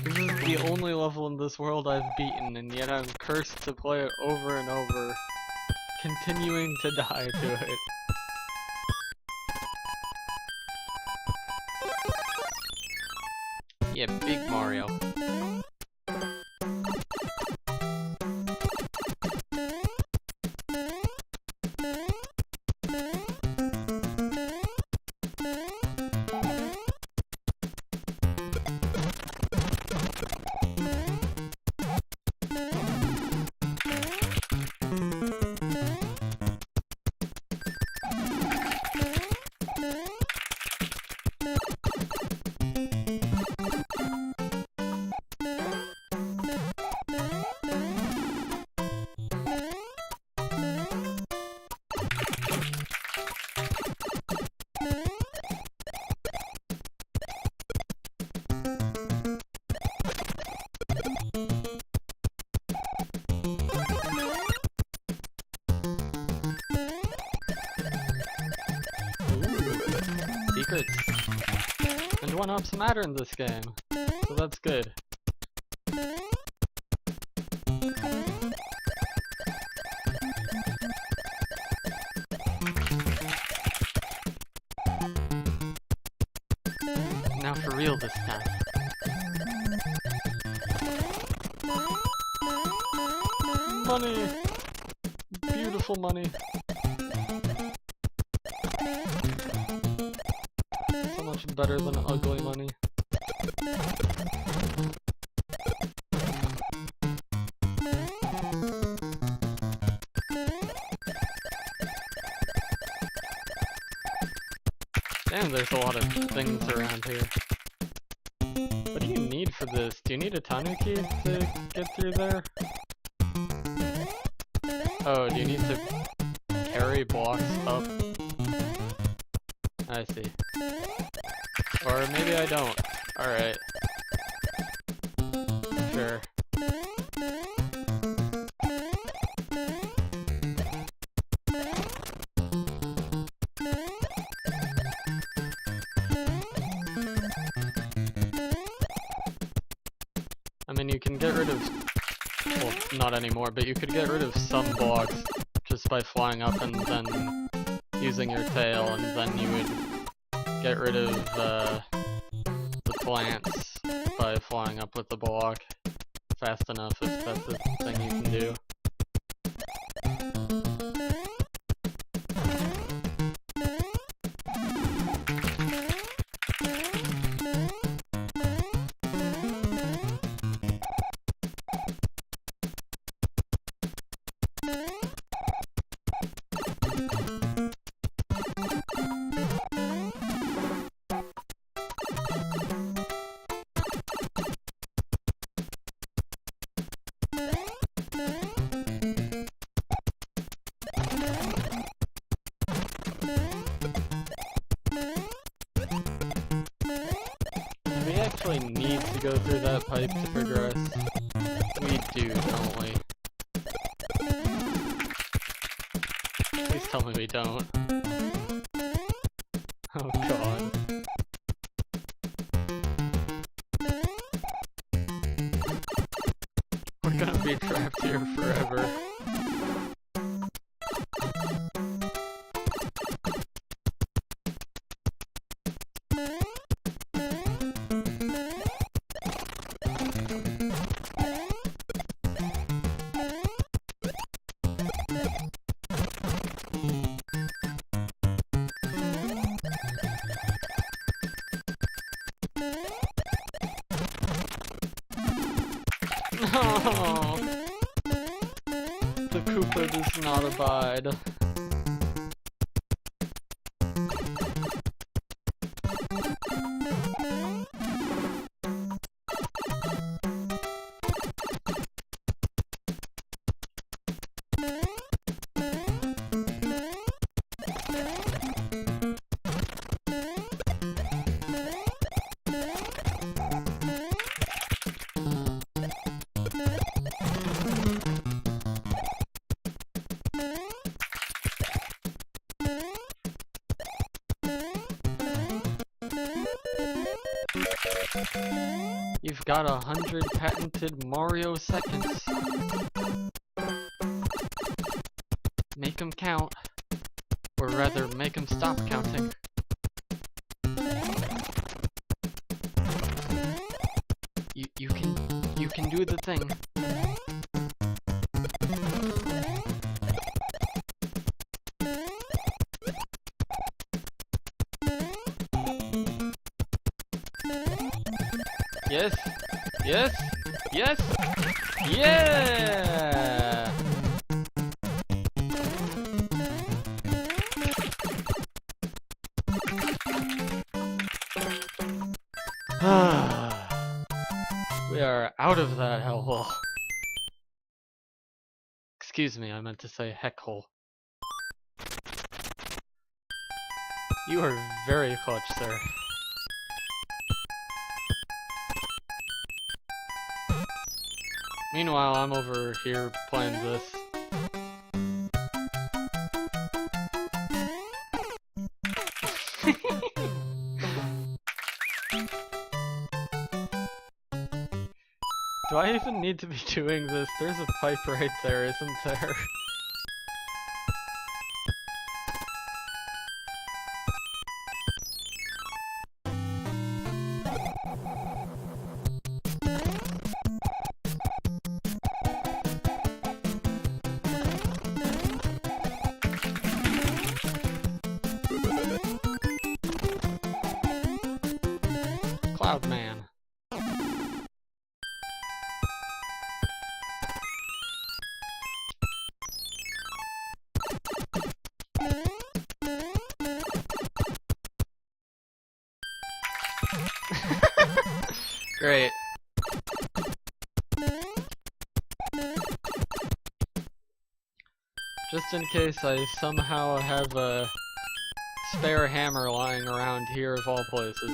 This is the only level in this world I've beaten, and yet I'm cursed to play it over and over, continuing to die to it. Yeah, big Mario. Secrets. And 1-ups matter in this game, so that's good. Now for real this time. Money! Beautiful money. So much better than ugly money. Damn, there's a lot of things around here. What do you need for this? Do you need a tanuki to get through there? Oh, do you need to carry blocks up? I see. Or maybe I don't. Alright. Sure. I mean, you can get rid of... well, not anymore, but you could get rid of some blocks just by flying up and then using your tail, and then you would get rid of the plants by flying up with the block fast enough, if that's the thing you can do. We actually need to go through that pipe to progress. We do, don't we? Please tell me we don't. Oh god. We're gonna be trapped here forever. No! The Koopa does not abide. You've got 100 patented Mario seconds. Make them count. Or rather, make them stop counting. You can do the thing. Yes! Yes! Yes! Yeah! We are out of that hellhole. Excuse me, I meant to say heck hole. You are very clutch, sir. Meanwhile, I'm over here playing this. Do I even need to be doing this? There's a pipe right there, isn't there? Cloud Man. Great. Just in case I somehow have a spare hammer lying around here of all places.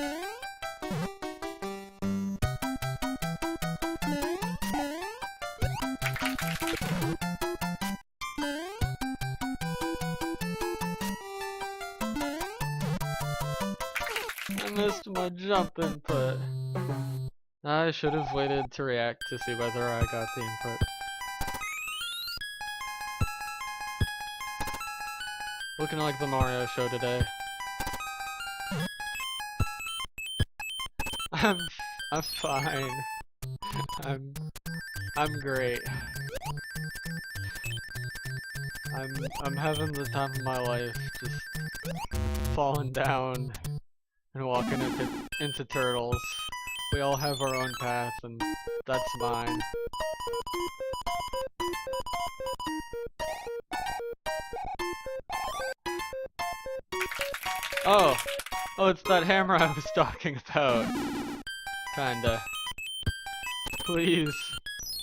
I missed my jump input. I should have waited to react to see whether I got the input. Looking like the Mario show today. I'm fine. I'm great. I'm having the time of my life, just falling down and walking into turtles. We all have our own path, and that's mine. Oh, it's that hammer I was talking about. Kinda. Please,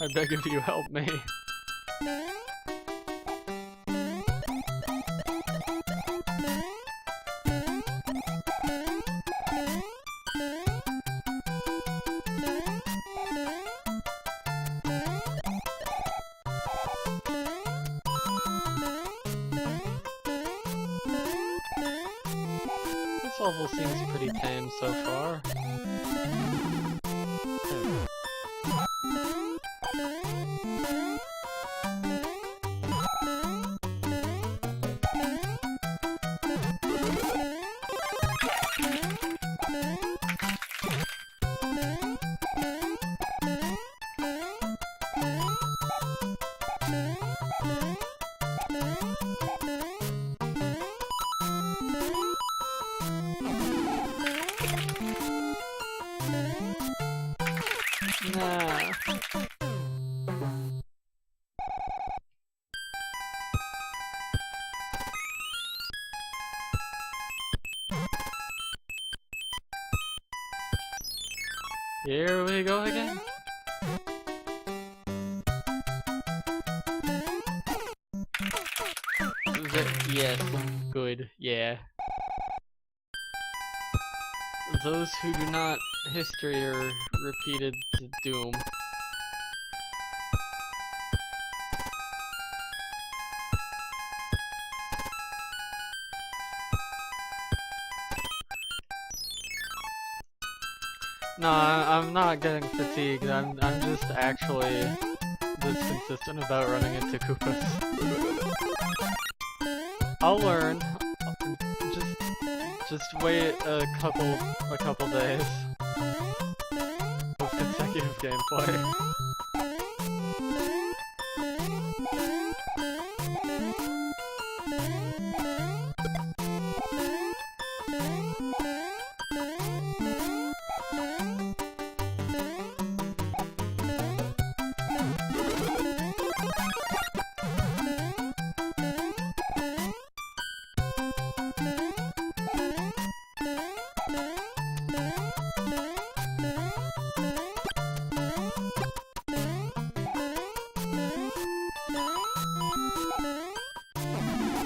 I beg of you, help me. This level seems pretty tame so far. Nah. Here we go again. Yes, good, yeah. Those who do not history are repeated to doom. No, I'm not getting fatigued. I'm just actually this consistent about running into Koopas. I'll learn. Just wait a couple days of consecutive gameplay.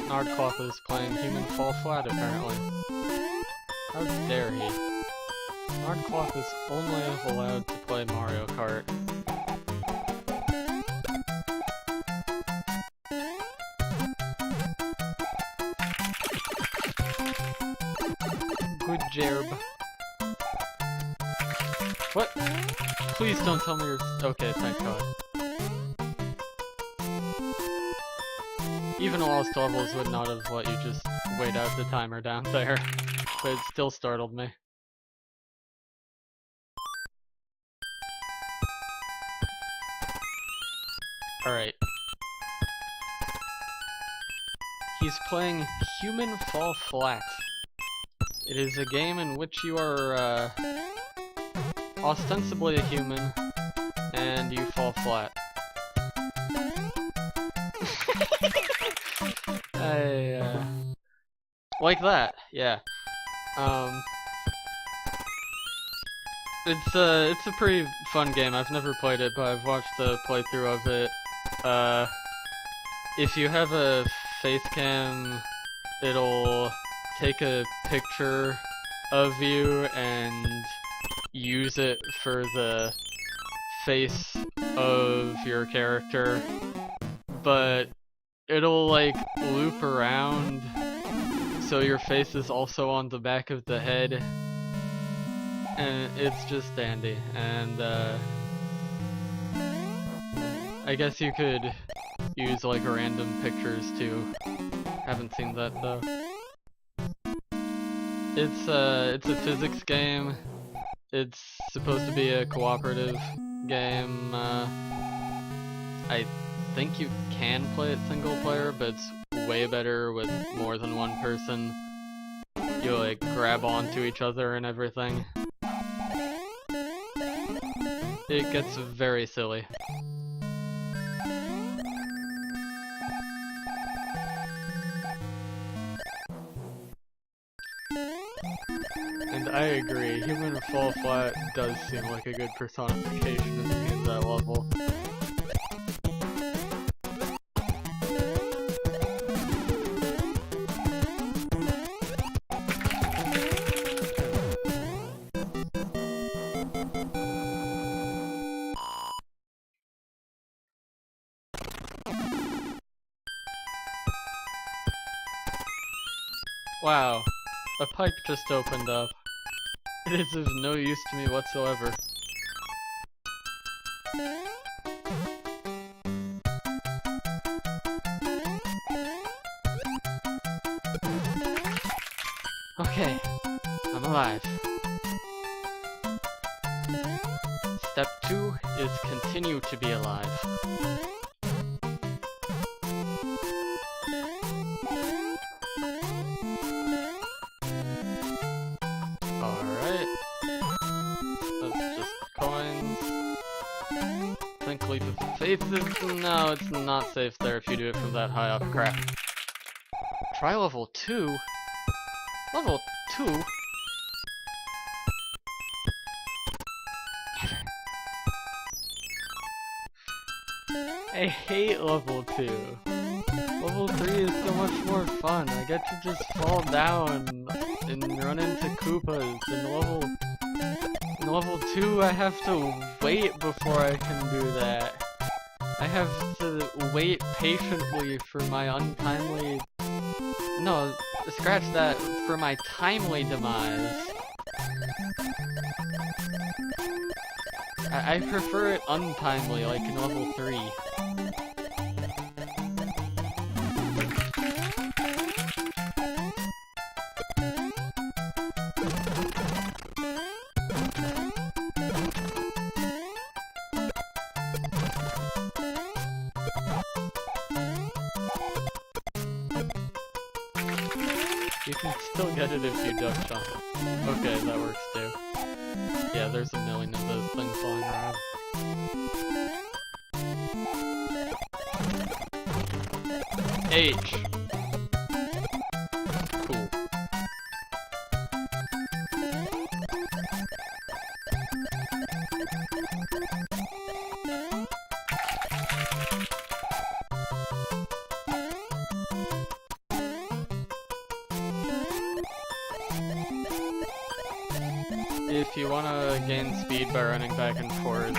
Nardcloth is playing Human Fall Flat, apparently. How dare he? Nardcloth is only allowed to play Mario Kart. Good job. What? Please don't tell me you're... Okay, thank God. Even lost levels would not have let you just wait out the timer down there, but it still startled me. Alright. He's playing Human Fall Flat. It is a game in which you are ostensibly a human, and you fall flat. Like that, yeah. It's a pretty fun game. I've never played it, but I've watched the playthrough of it. If you have a face cam, it'll take a picture of you and use it for the face of your character, but it'll like loop around so your face is also on the back of the head, and it's just dandy. And I guess you could use like random pictures too. Haven't seen that though. It's a physics game. It's supposed to be a cooperative game. I think you can play it single player, but it's way better with more than one person. You like grab onto each other and everything. It gets very silly. And I agree, Human Fall Flat does seem like a good personification of me in that level. Wow, A pipe just opened up. It is of no use to me whatsoever. Okay, I'm alive. Step 2 is continue to be alive. Alright. That's just coins. I think leap of faith is... no, it's not safe there if you do it from that high up. Crap. Try level 2? Level 2? I hate level 2. Level 3 is so much more fun. I get to just fall down and run into Koopas. In level 2 I have to wait before I can do that. I have to wait patiently for my untimely... no, scratch that, for my timely demise. I prefer it untimely, like in level 3. You can still get it if you duck jump. Okay, that works too. Yeah, there's a million of those things flying around. H. Cool. If you want to gain speed by running back and forth,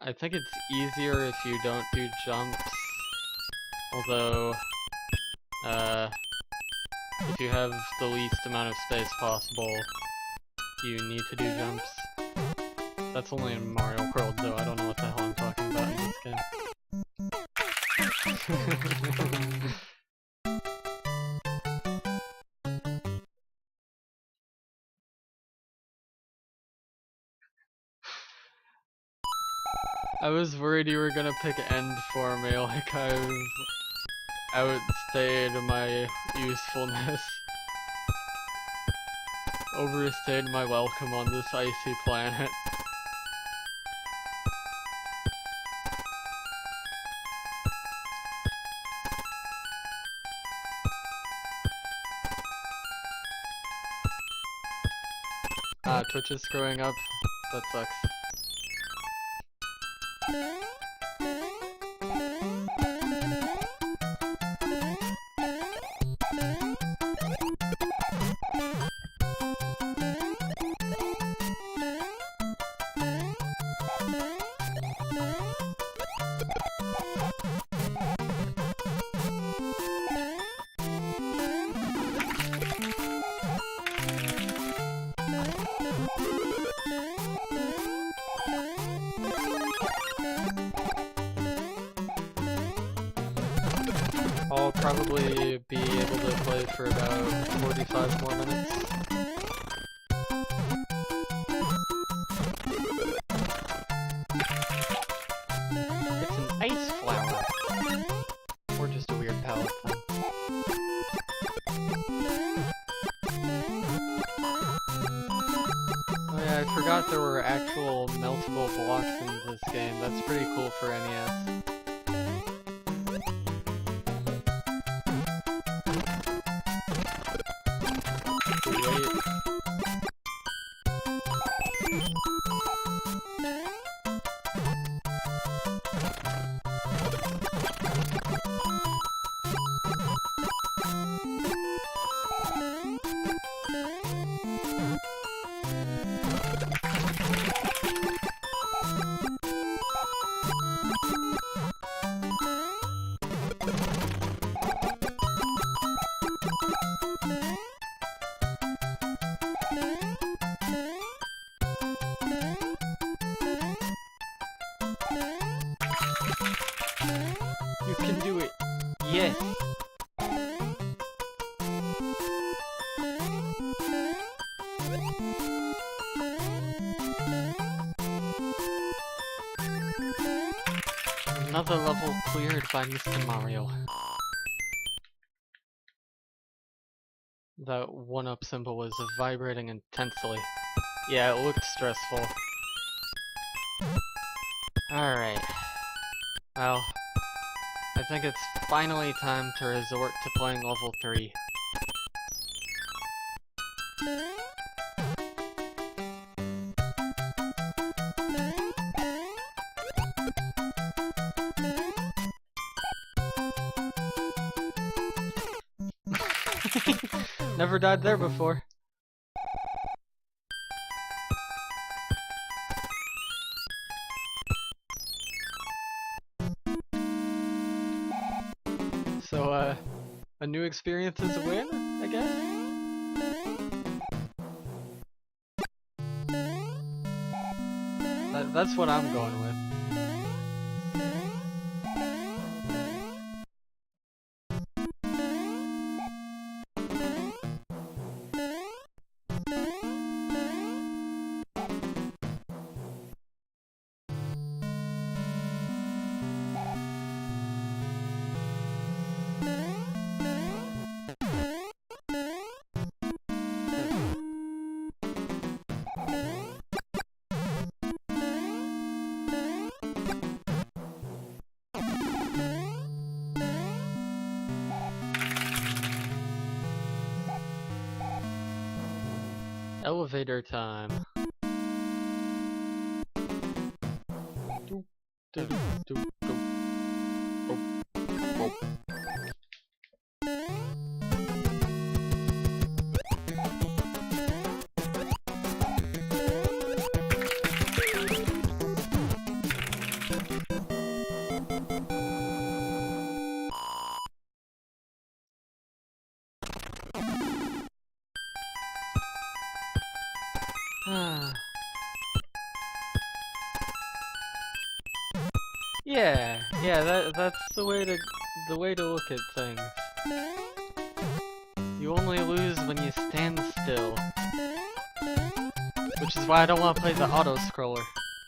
I think it's easier if you don't do jumps. Although, if you have the least amount of space possible, you need to do jumps. That's only in Mario World, though. I don't know what the hell I'm talking about in this game. I was worried you were gonna pick end for me, like I've outstayed my usefulness. Overstayed my welcome on this icy planet. Twitch is screwing up. That sucks. I'll probably be able to play for about 45 more minutes. It's an ice flower. Or just a weird palette thing. Oh yeah, I forgot there were actual meltable blocks in this game. That's pretty cool for NES. Another level cleared by Mr. Mario. That 1-up symbol was vibrating intensely. Yeah, it looked stressful. Alright. Well, I think it's finally time to resort to playing level 3. Never died there before. So, a new experience is a win, I guess? That's what I'm going with. Elevator time. Yeah, that's the way to look at things. You only lose when you stand still. Which is why I don't want to play the auto scroller.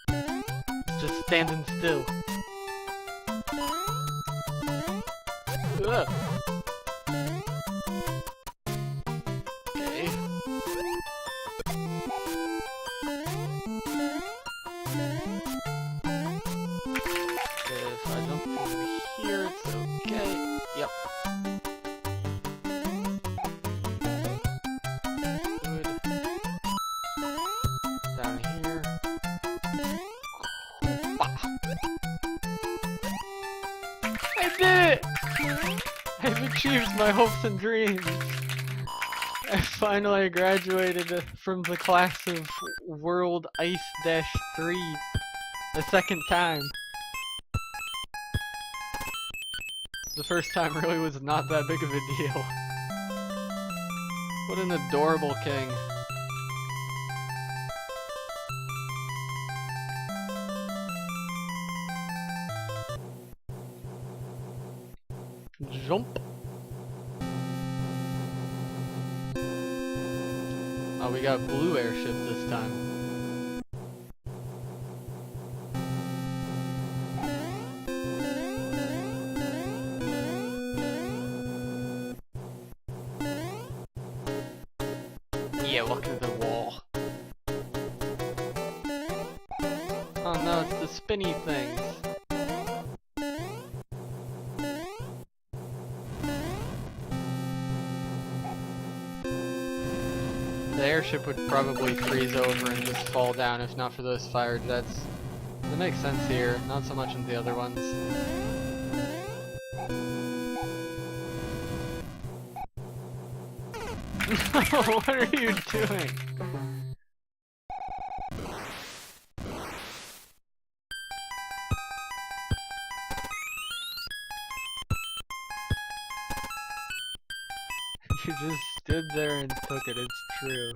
It's just standing still. Ugh. Okay. If I jump over here, it's okay. Yep. Good. Down here. Bah. I did it! I've achieved my hopes and dreams. I finally graduated from the class of World Ice-3 the second time. The first time really was not that big of a deal. What an adorable king. Jump. Oh, we got blue airship this time. Yeah, look at the wall. Oh no, it's the spinny things. The airship would probably freeze over and just fall down if not for those fire jets. That makes sense here, not so much in the other ones. What are you doing? You just stood there and took it, it's true.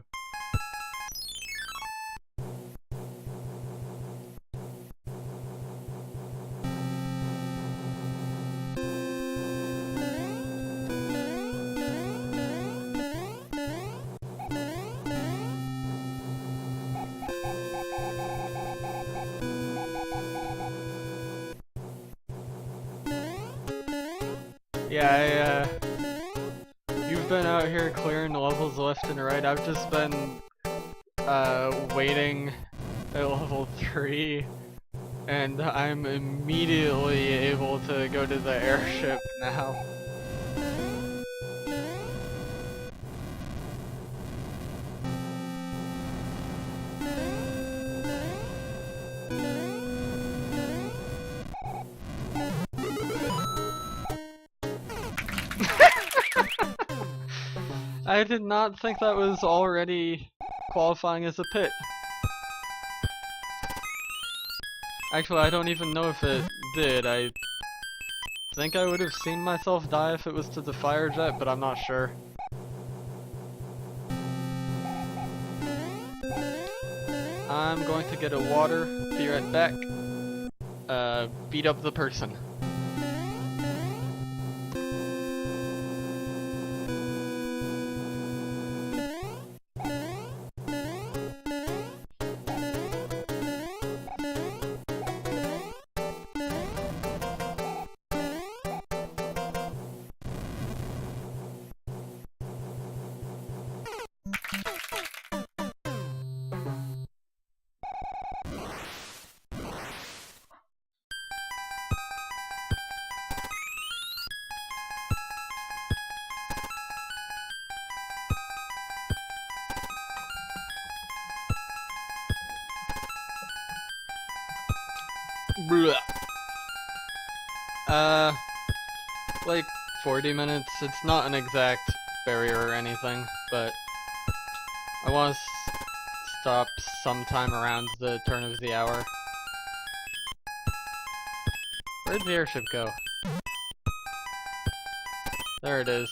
Yeah, you've been out here clearing levels left and right. I've just been waiting at level 3, and I'm immediately able to go to the airship now. I did not think that was already qualifying as a pit. Actually, I don't even know if it did. I think I would have seen myself die if it was to the fire jet, but I'm not sure. I'm going to get a water, be right back. Beat up the person. Blah. Like 40 minutes. It's not an exact barrier or anything, but I want to stop sometime around the turn of the hour. Where'd the airship go? There it is.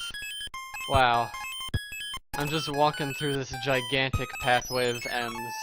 Wow. I'm just walking through this gigantic pathway of M's.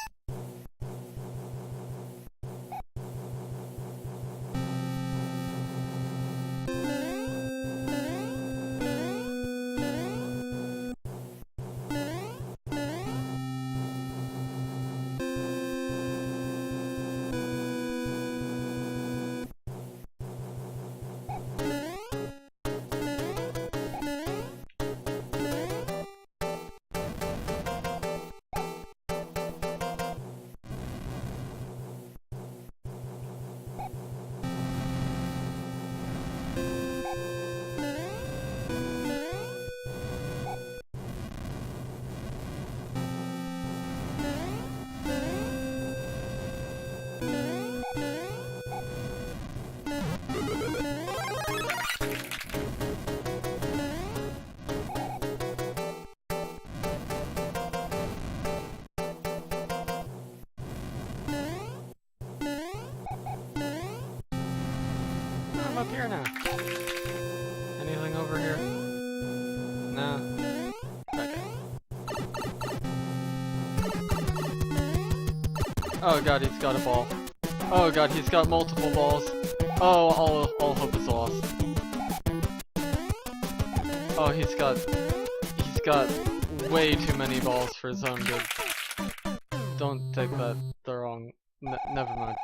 I'm up here now. Anything over here? No? Okay. Oh god, he's got a ball. Oh god, he's got multiple balls. Oh, all hope is lost. Oh, he's got way too many balls for his own good. Don't take that the wrong. Never mind.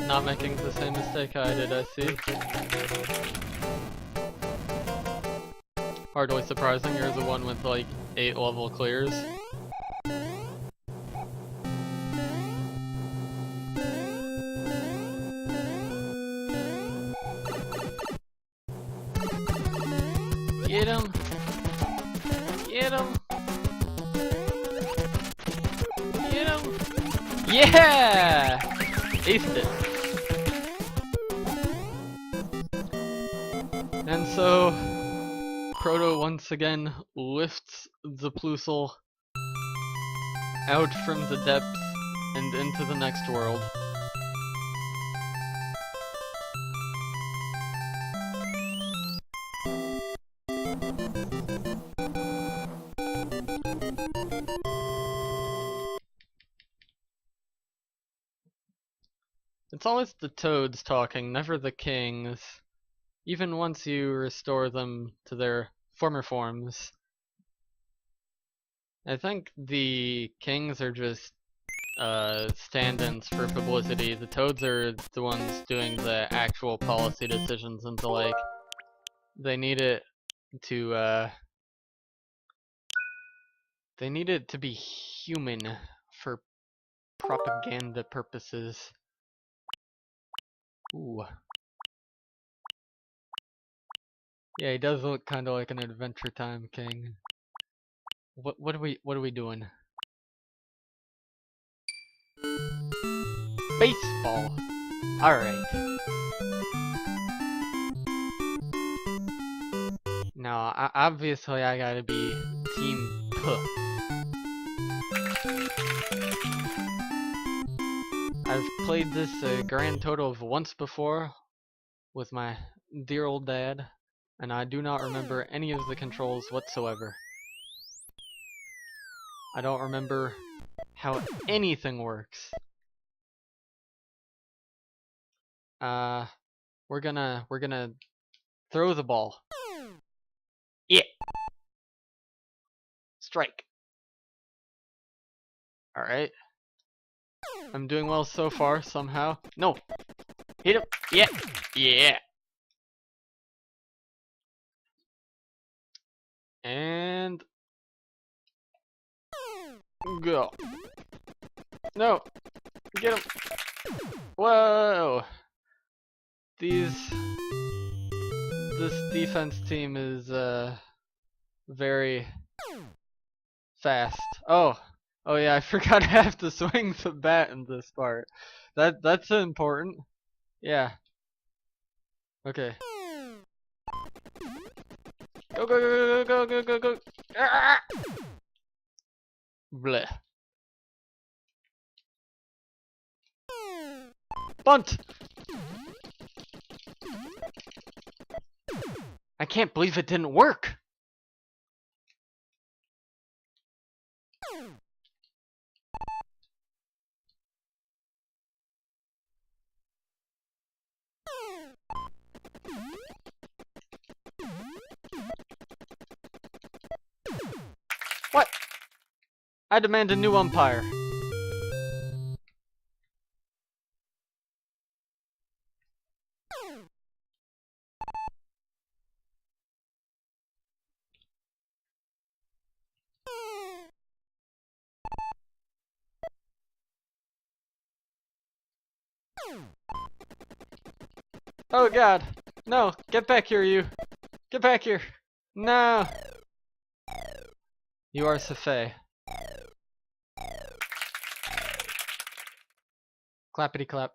Not making the same mistake I did, I see. hardly surprising. You're the one with like 8 level clears. Get him! Get him! Get him! Yeah! Aced it. And so, Proto once again lifts the Plusle out from the depths and into the next world. It's always the toads talking, never the kings. Even once you restore them to their former forms. I think the kings are just stand-ins for publicity. The toads are the ones doing the actual policy decisions, and like they need it to be human for propaganda purposes. Ooh. Yeah, he does look kind of like an Adventure Time king. What are we doing? Baseball. All right. Now, obviously, I gotta be Team P. I've played this a grand total of once before with my dear old dad, and I do not remember any of the controls whatsoever. I don't remember how anything works. We're gonna throw the ball. Yeah. Strike. All right. I'm doing well so far somehow. No. Hit him. Yeah. Yeah. And go. No. Get him. Whoa. This defense team is very fast. Oh yeah, I forgot I have to swing the bat in this part. That's important. Yeah. Okay. Go go go go go go go go. Ah! Bleh. Bunt. I can't believe it didn't work. What? I demand a new umpire. Oh god. No, get back here, you. Get back here. No. You are Safei. Clappity clap.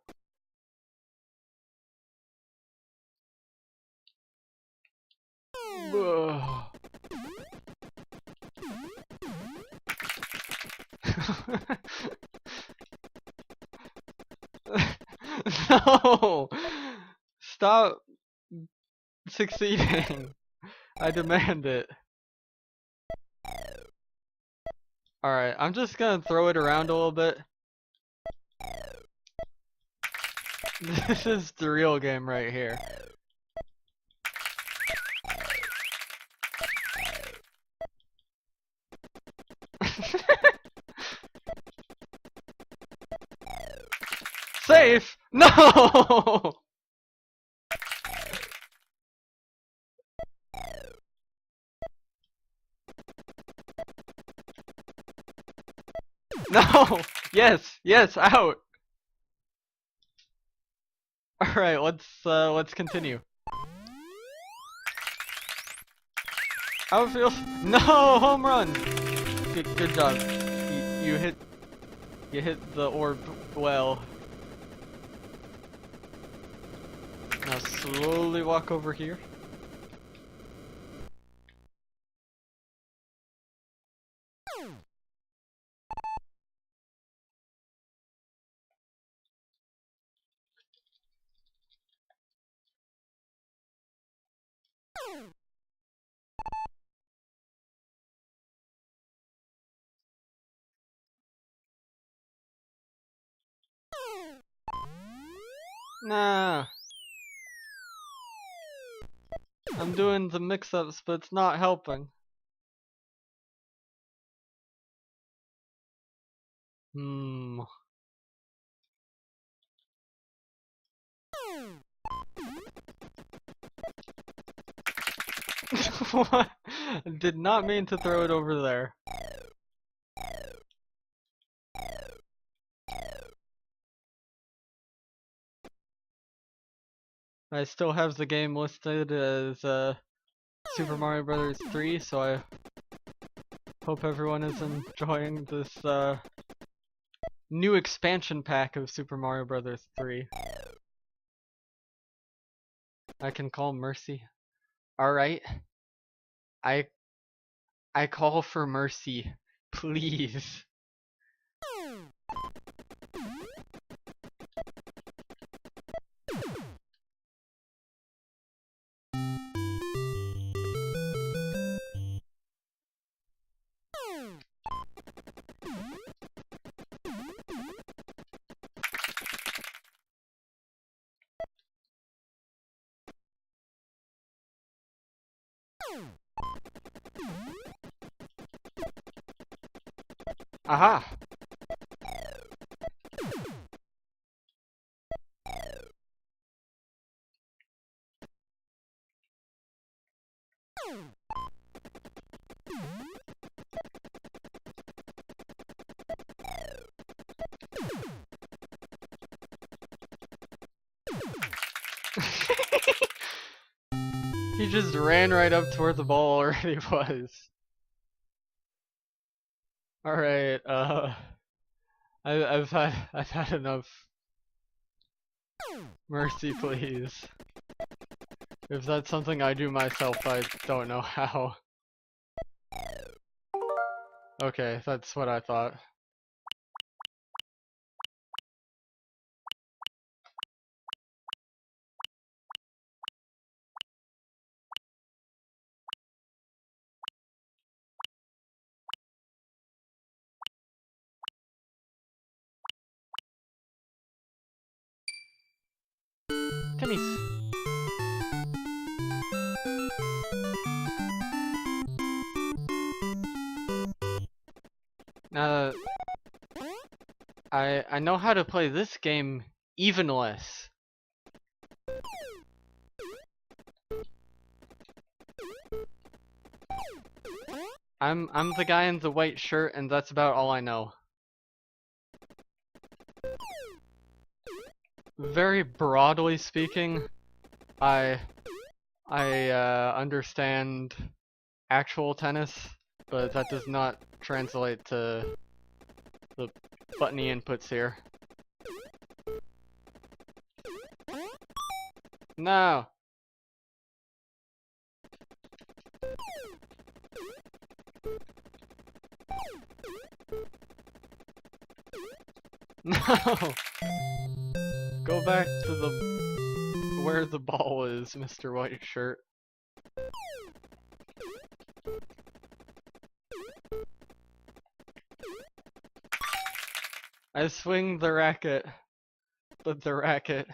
No! Stop succeeding. I demand it. Alright, I'm just gonna throw it around a little bit. This is the real game right here. Safe! No! No! Yes! Yes! Out! Alright, let's continue. How it feels? No! Home run! Good job. You hit the orb well. Now slowly walk over here. Nah. I'm doing the mix-ups, but it's not helping. What? Did not mean to throw it over there. I still have the game listed as Super Mario Bros. 3, so I hope everyone is enjoying this new expansion pack of Super Mario Bros. 3. I can call mercy. Alright. I call for mercy. Please. Aha! He just ran right up to where the ball already was. Alright, I've had enough. Mercy, please. If that's something I do myself, I don't know how. Okay, that's what I thought. Tennis. I know how to play this game even less. I'm the guy in the white shirt, and that's about all I know. Very broadly speaking, I understand actual tennis, but that does not translate to the buttony inputs here. No! No! Go back to the where the ball is, Mr. White Shirt. I swing the racket, but the racket,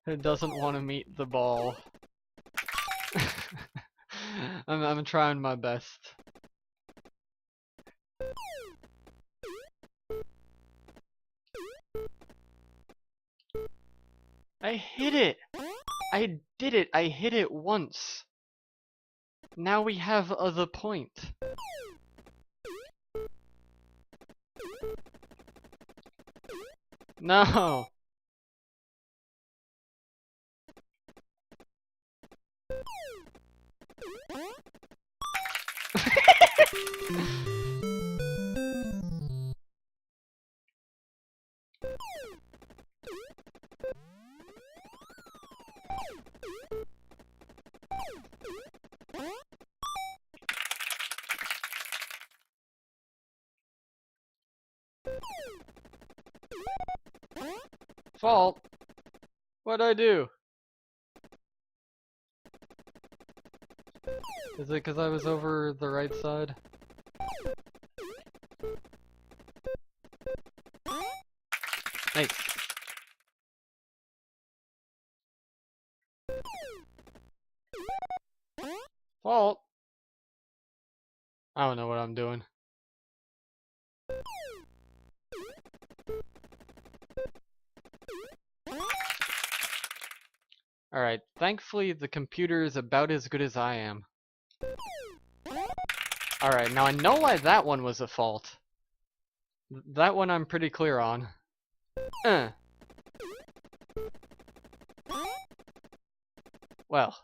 it doesn't want to meet the ball. I'm trying my best. I hit it! I did it! I hit it once! Now we have the point. No! Fault? What'd I do? Is it because I was over the right side? Nice. Fault? I don't know what I'm doing. Alright, thankfully the computer is about as good as I am. Alright, now I know why that one was a fault. That one I'm pretty clear on. Well.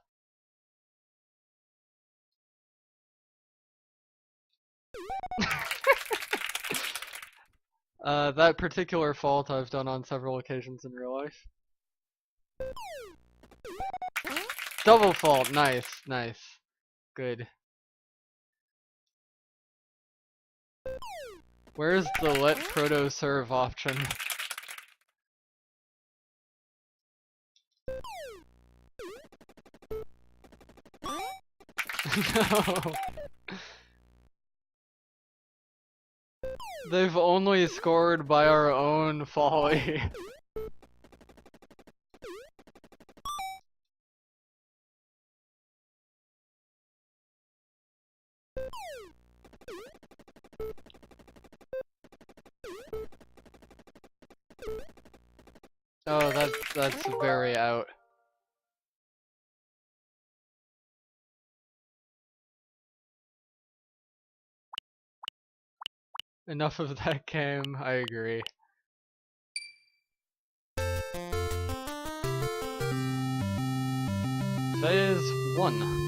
That particular fault I've done on several occasions in real life. Double fault, nice, nice. Good. Where's the let Proto serve option? No. They've only scored by our own folly. Oh, that's very out. Enough of that game, I agree. Phase 1.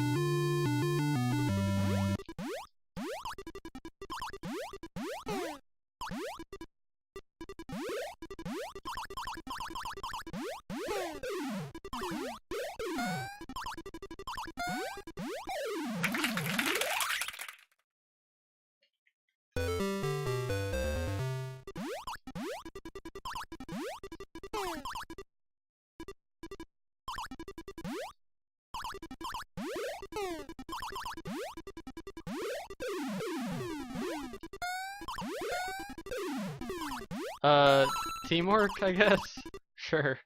Teamwork, I guess? Sure.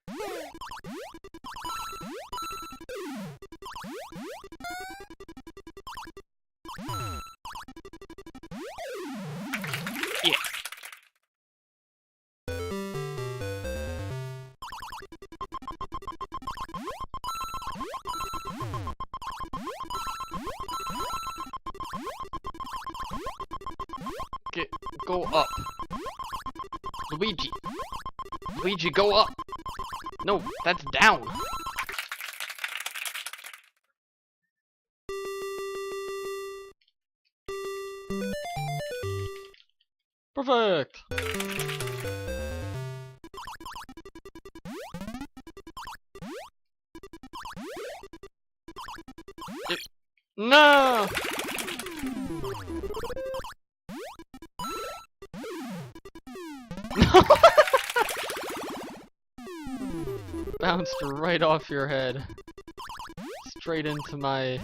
Yeah. Go up. Luigi. Luigi, go up. No, that's down. Perfect. No. Bounced right off your head. Straight into my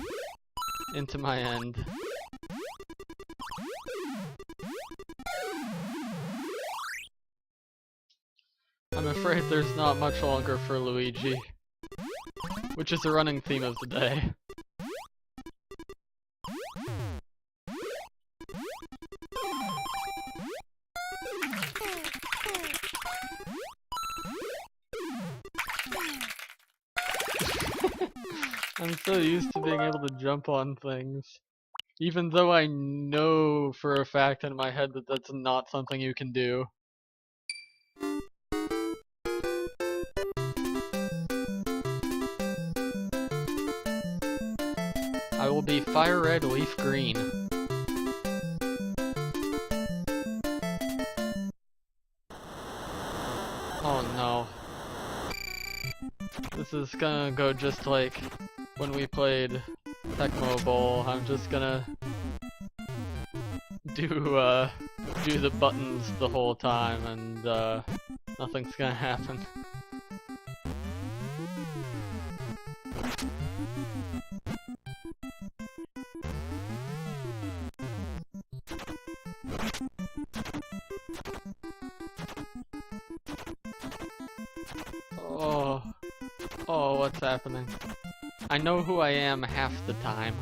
end. I'm afraid there's not much longer for Luigi, which is the running theme of the day. I'm so used to being able to jump on things, even though I know for a fact in my head that that's not something you can do. a fire red, leaf green. Oh no. This is gonna go just like when we played Tecmo Bowl. I'm just gonna do the buttons the whole time and nothing's gonna happen. Oh, what's happening? I know who I am half the time.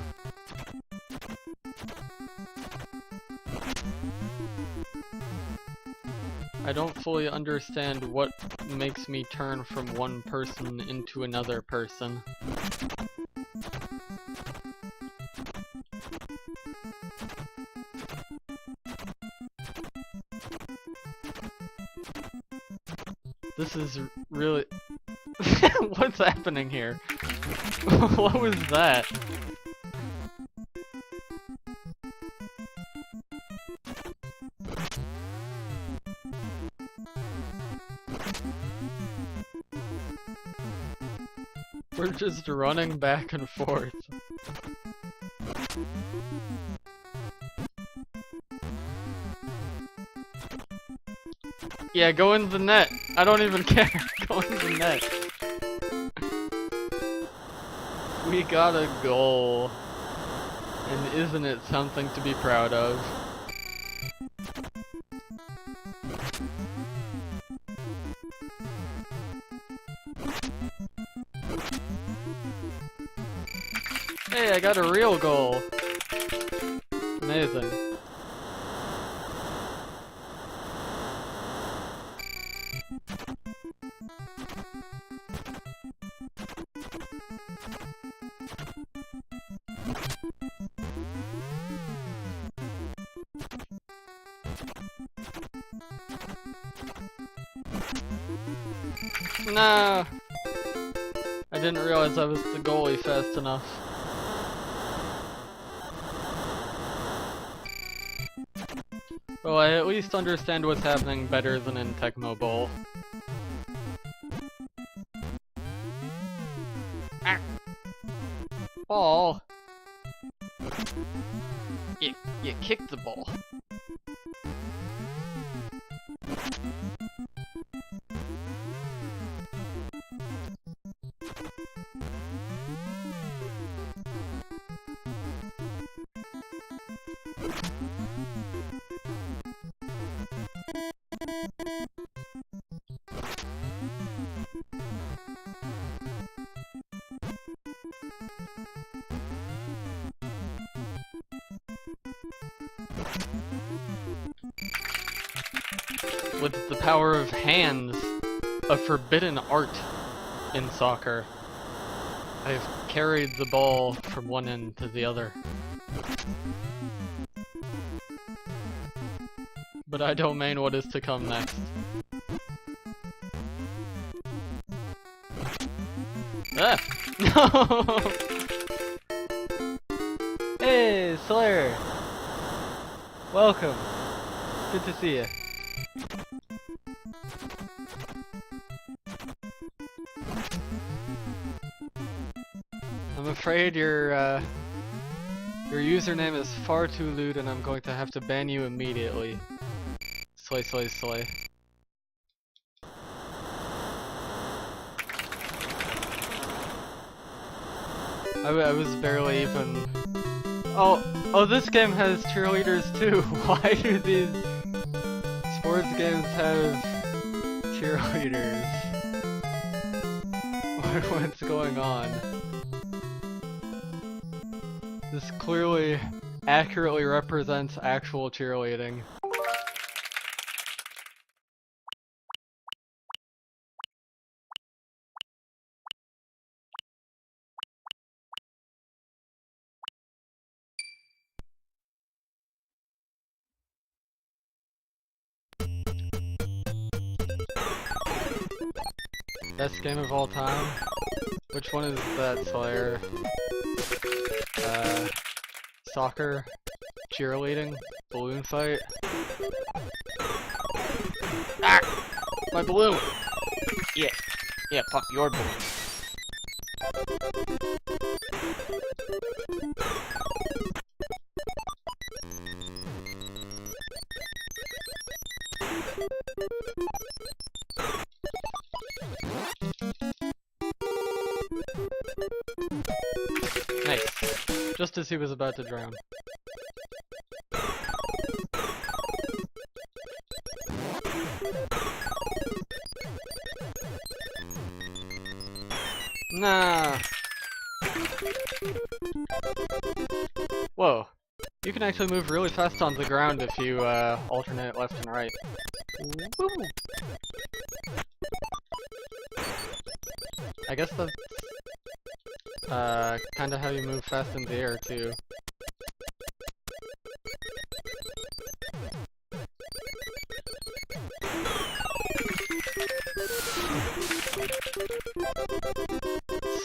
I don't fully understand what makes me turn from one person into another person. This is really... What's happening here? What was that? We're just running back and forth. Yeah, go in the net. I don't even care. Go in the net. We got a goal. And isn't it something to be proud of? Hey, I got a real goal. Amazing. No! I didn't realize I was the goalie fast enough. Well, I at least understand what's happening better than in Tecmo Bowl. Ah. Ball! You kicked the ball. With the power of hands, a forbidden art in soccer, I've carried the ball from one end to the other. But I don't mean what is to come next. Ah! No! Hey, Slayer! Welcome! Good to see you. I'm afraid your username is far too lewd and I'm going to have to ban you immediately. Slay, slay, slay. I was barely even... Oh, this game has cheerleaders too. Why do these sports games have cheerleaders? What's going on? This clearly accurately represents actual cheerleading. Best game of all time? Which one is that, Slayer? soccer, cheerleading, balloon fight. Ah! My balloon! Yeah, yeah, pop your balloon. Nice. Just as he was about to drown. Nah. Whoa. You can actually move really fast on the ground if you alternate left and right. Woo. I guess that's kinda how you move fast in the air too.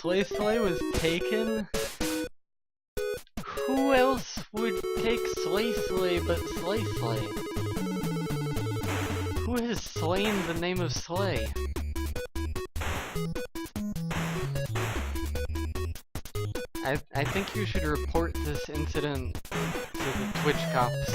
Slay was taken? Who else would take Slay but Slay? Who has slain the name of Slay? I think you should report this incident to the Twitch cops.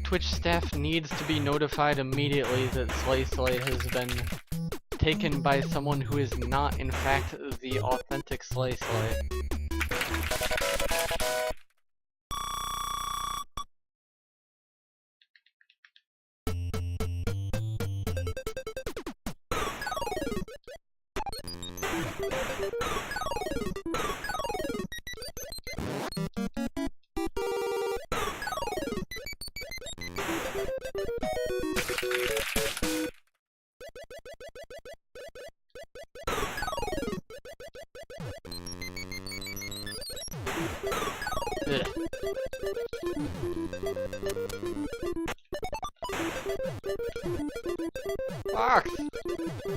Twitch staff needs to be notified immediately that Slay has been taken by someone who is not in fact the authentic Slay. Fox!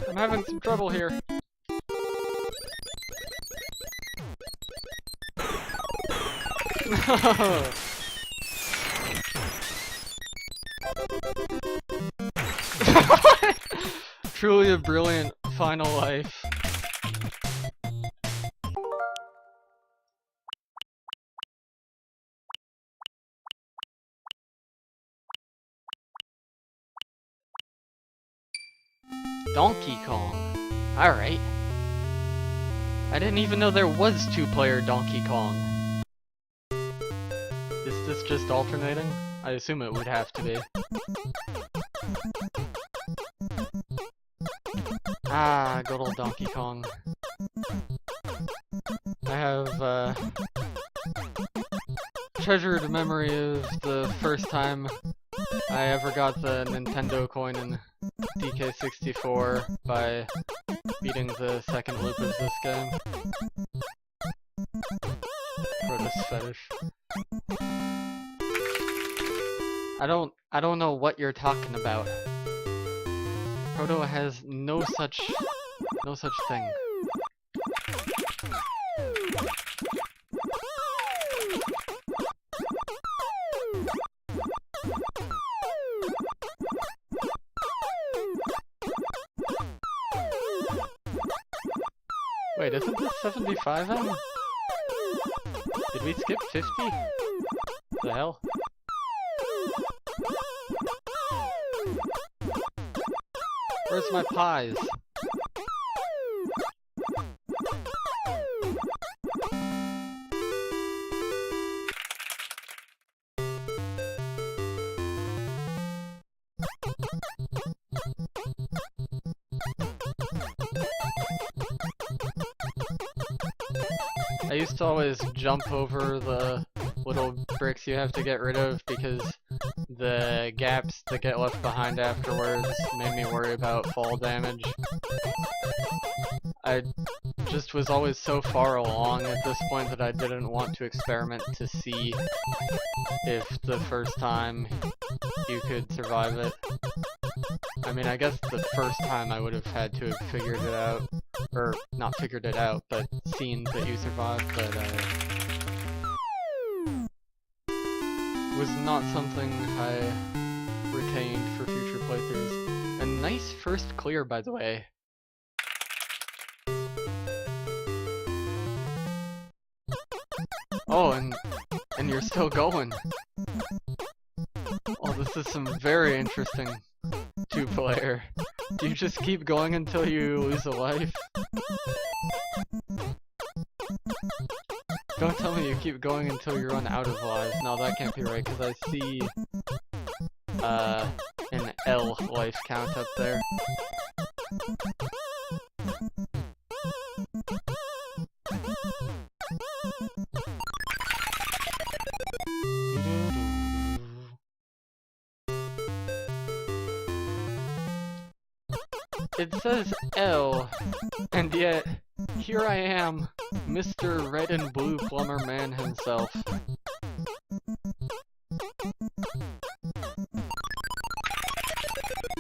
I'm having some trouble here. No! Truly a brilliant final life. Donkey Kong. Alright. I didn't even know there was two-player Donkey Kong. Is this just alternating? I assume it would have to be. Ah, good old Donkey Kong. I have, treasured memory of the first time I ever got the Nintendo coin in DK64 by beating the second loop of this game. Proto's fetish. I don't know what you're talking about. Proto has no such thing. Wait, isn't this 75M? Did we skip 50? The hell? Where's my pies? I used to always jump over the little bricks you have to get rid of because the gaps that get left behind afterwards made me worry about fall damage. I just was always so far along at this point that I didn't want to experiment to see if the first time you could survive it. I mean, I guess the first time I would have had to have figured it out, or not figured it out, but seen that you survived, but was not something I retained for future playthroughs. A nice first clear, by the way. Oh, and you're still going. Oh, this is some very interesting two-player. Do you just keep going until you lose a life? Don't tell me you keep going until you run out of lives. No, that can't be right, because I see an L life count up there. It says L, and yet here I am, Mr. Red and Blue Plumber Man himself.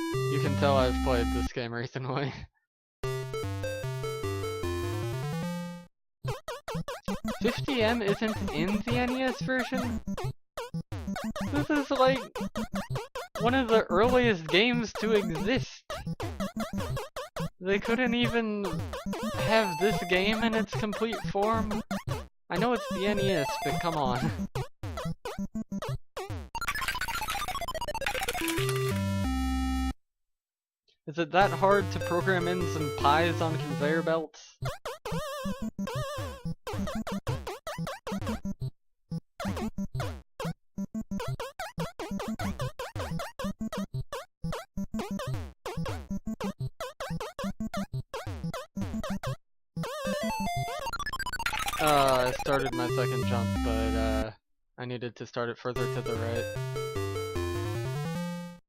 You can tell I've played this game recently. $50M isn't in the NES version? This is like one of the earliest games to exist. They couldn't even have this game in its complete form. I know it's the NES, but come on. Is it that hard to program in some pies on conveyor belts? I started my second jump, but I needed to start it further to the right.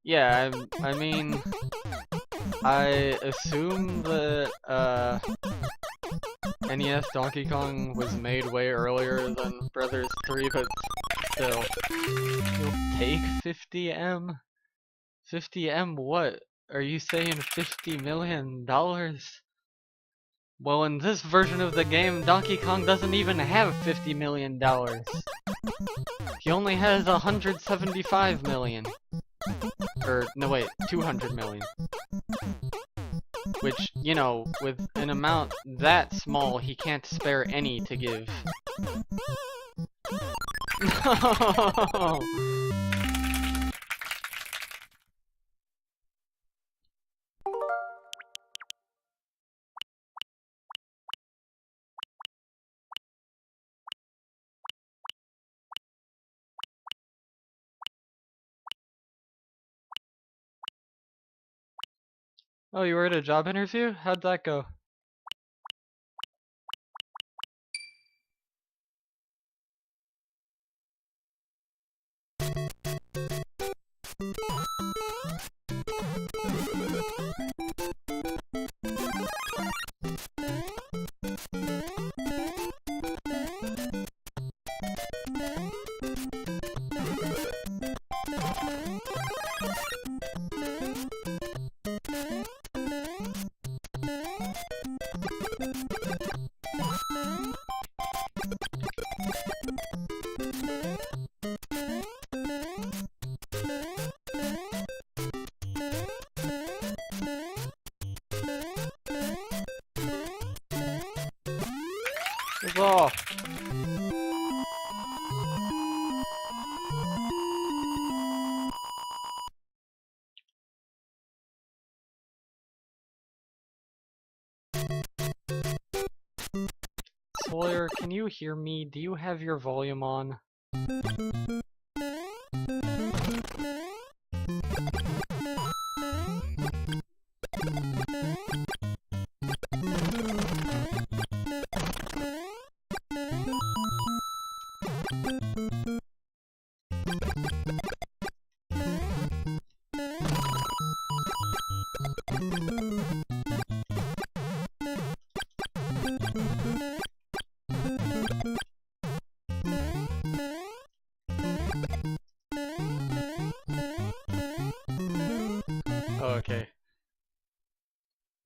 Yeah, I mean, I assume that NES Donkey Kong was made way earlier than Brothers 3, but still, you'll take 50M? 50M what? Are you saying $50 million? Well, in this version of the game, Donkey Kong doesn't even have $50 million. He only has 175 million. Or, no wait, 200 million. Which, you know, with an amount that small, he can't spare any to give. No! Oh, you were at a job interview? How'd that go? It's off. Sawyer, can you hear me? Do you have your volume on?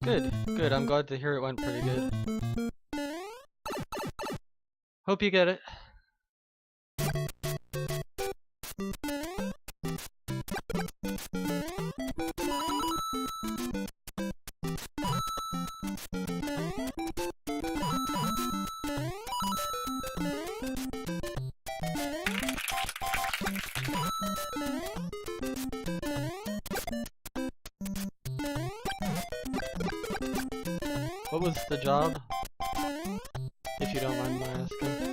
Good, good. I'm glad to hear it went pretty good. Hope you get it. What was the job? If you don't mind my asking.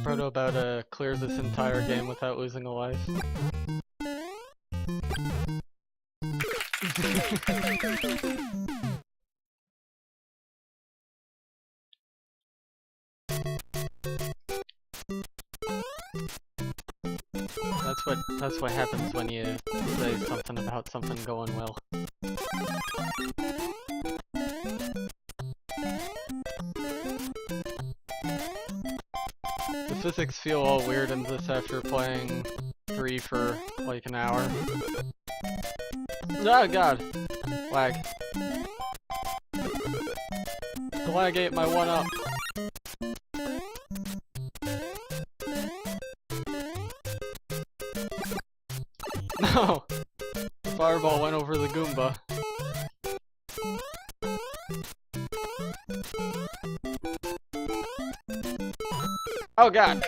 Proto about clears this entire game without losing a life. That's what happens when you say something about something going well. The physics feel all weird in this after playing 3 for like an hour. Oh god! Lag. The lag ate my 1-up. No! The fireball went over the Goomba. Oh god!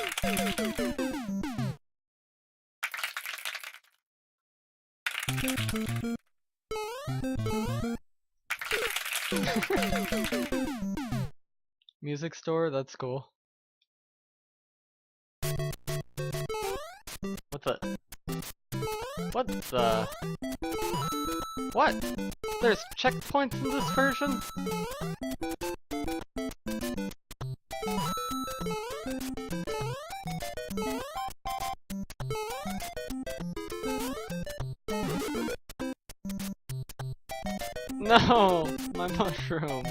Music store? That's cool. What the? What the? What? There's checkpoints in this version? No! My mushroom!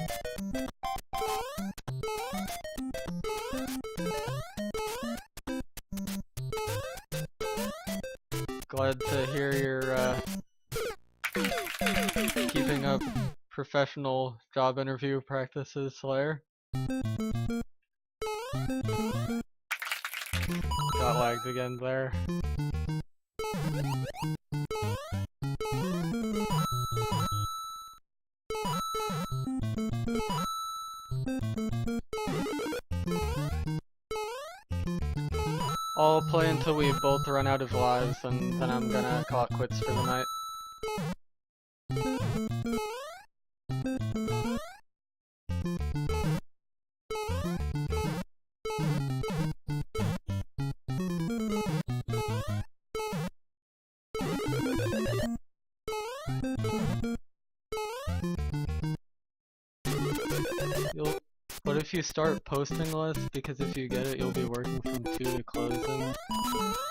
Glad to hear you're keeping up professional job interview practices, Slayer. Got lagged again there. I'll play until we both run out of lives, and then I'm gonna call it quits for the night. What if you start posting less? Because if you get it, you'll be working from 2 to closing.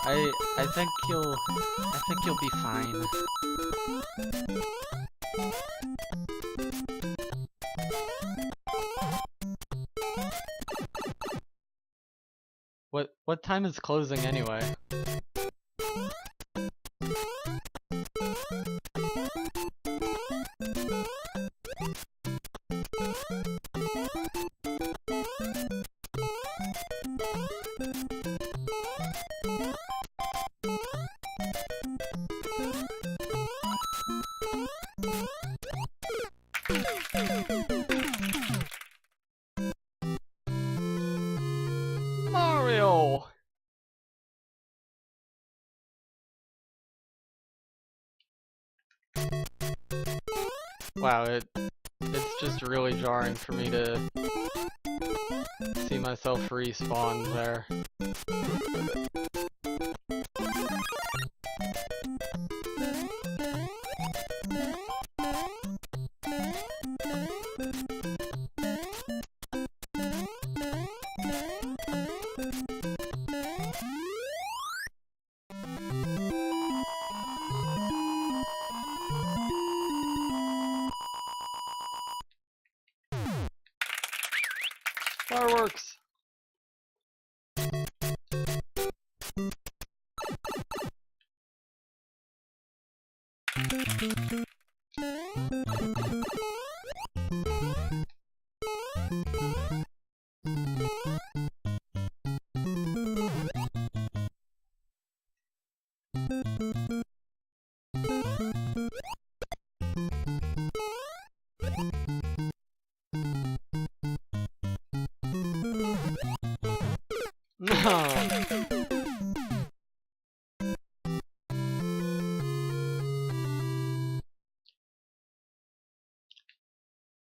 I think you'll be fine. What time is closing anyway? Mario! Wow, it's just really jarring for me to see myself respawn there. Fireworks! No!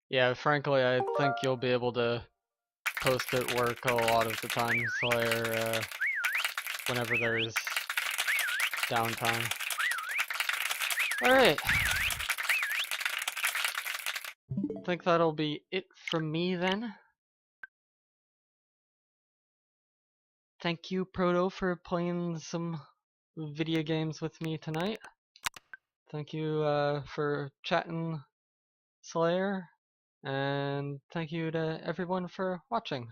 Yeah, frankly, I think you'll be able to post at work a lot of the time, Slayer, whenever there's downtime. Alright. I think that'll be it from me then. Thank you, Proto, for playing some video games with me tonight. Thank you for chatting, Slayer. And thank you to everyone for watching.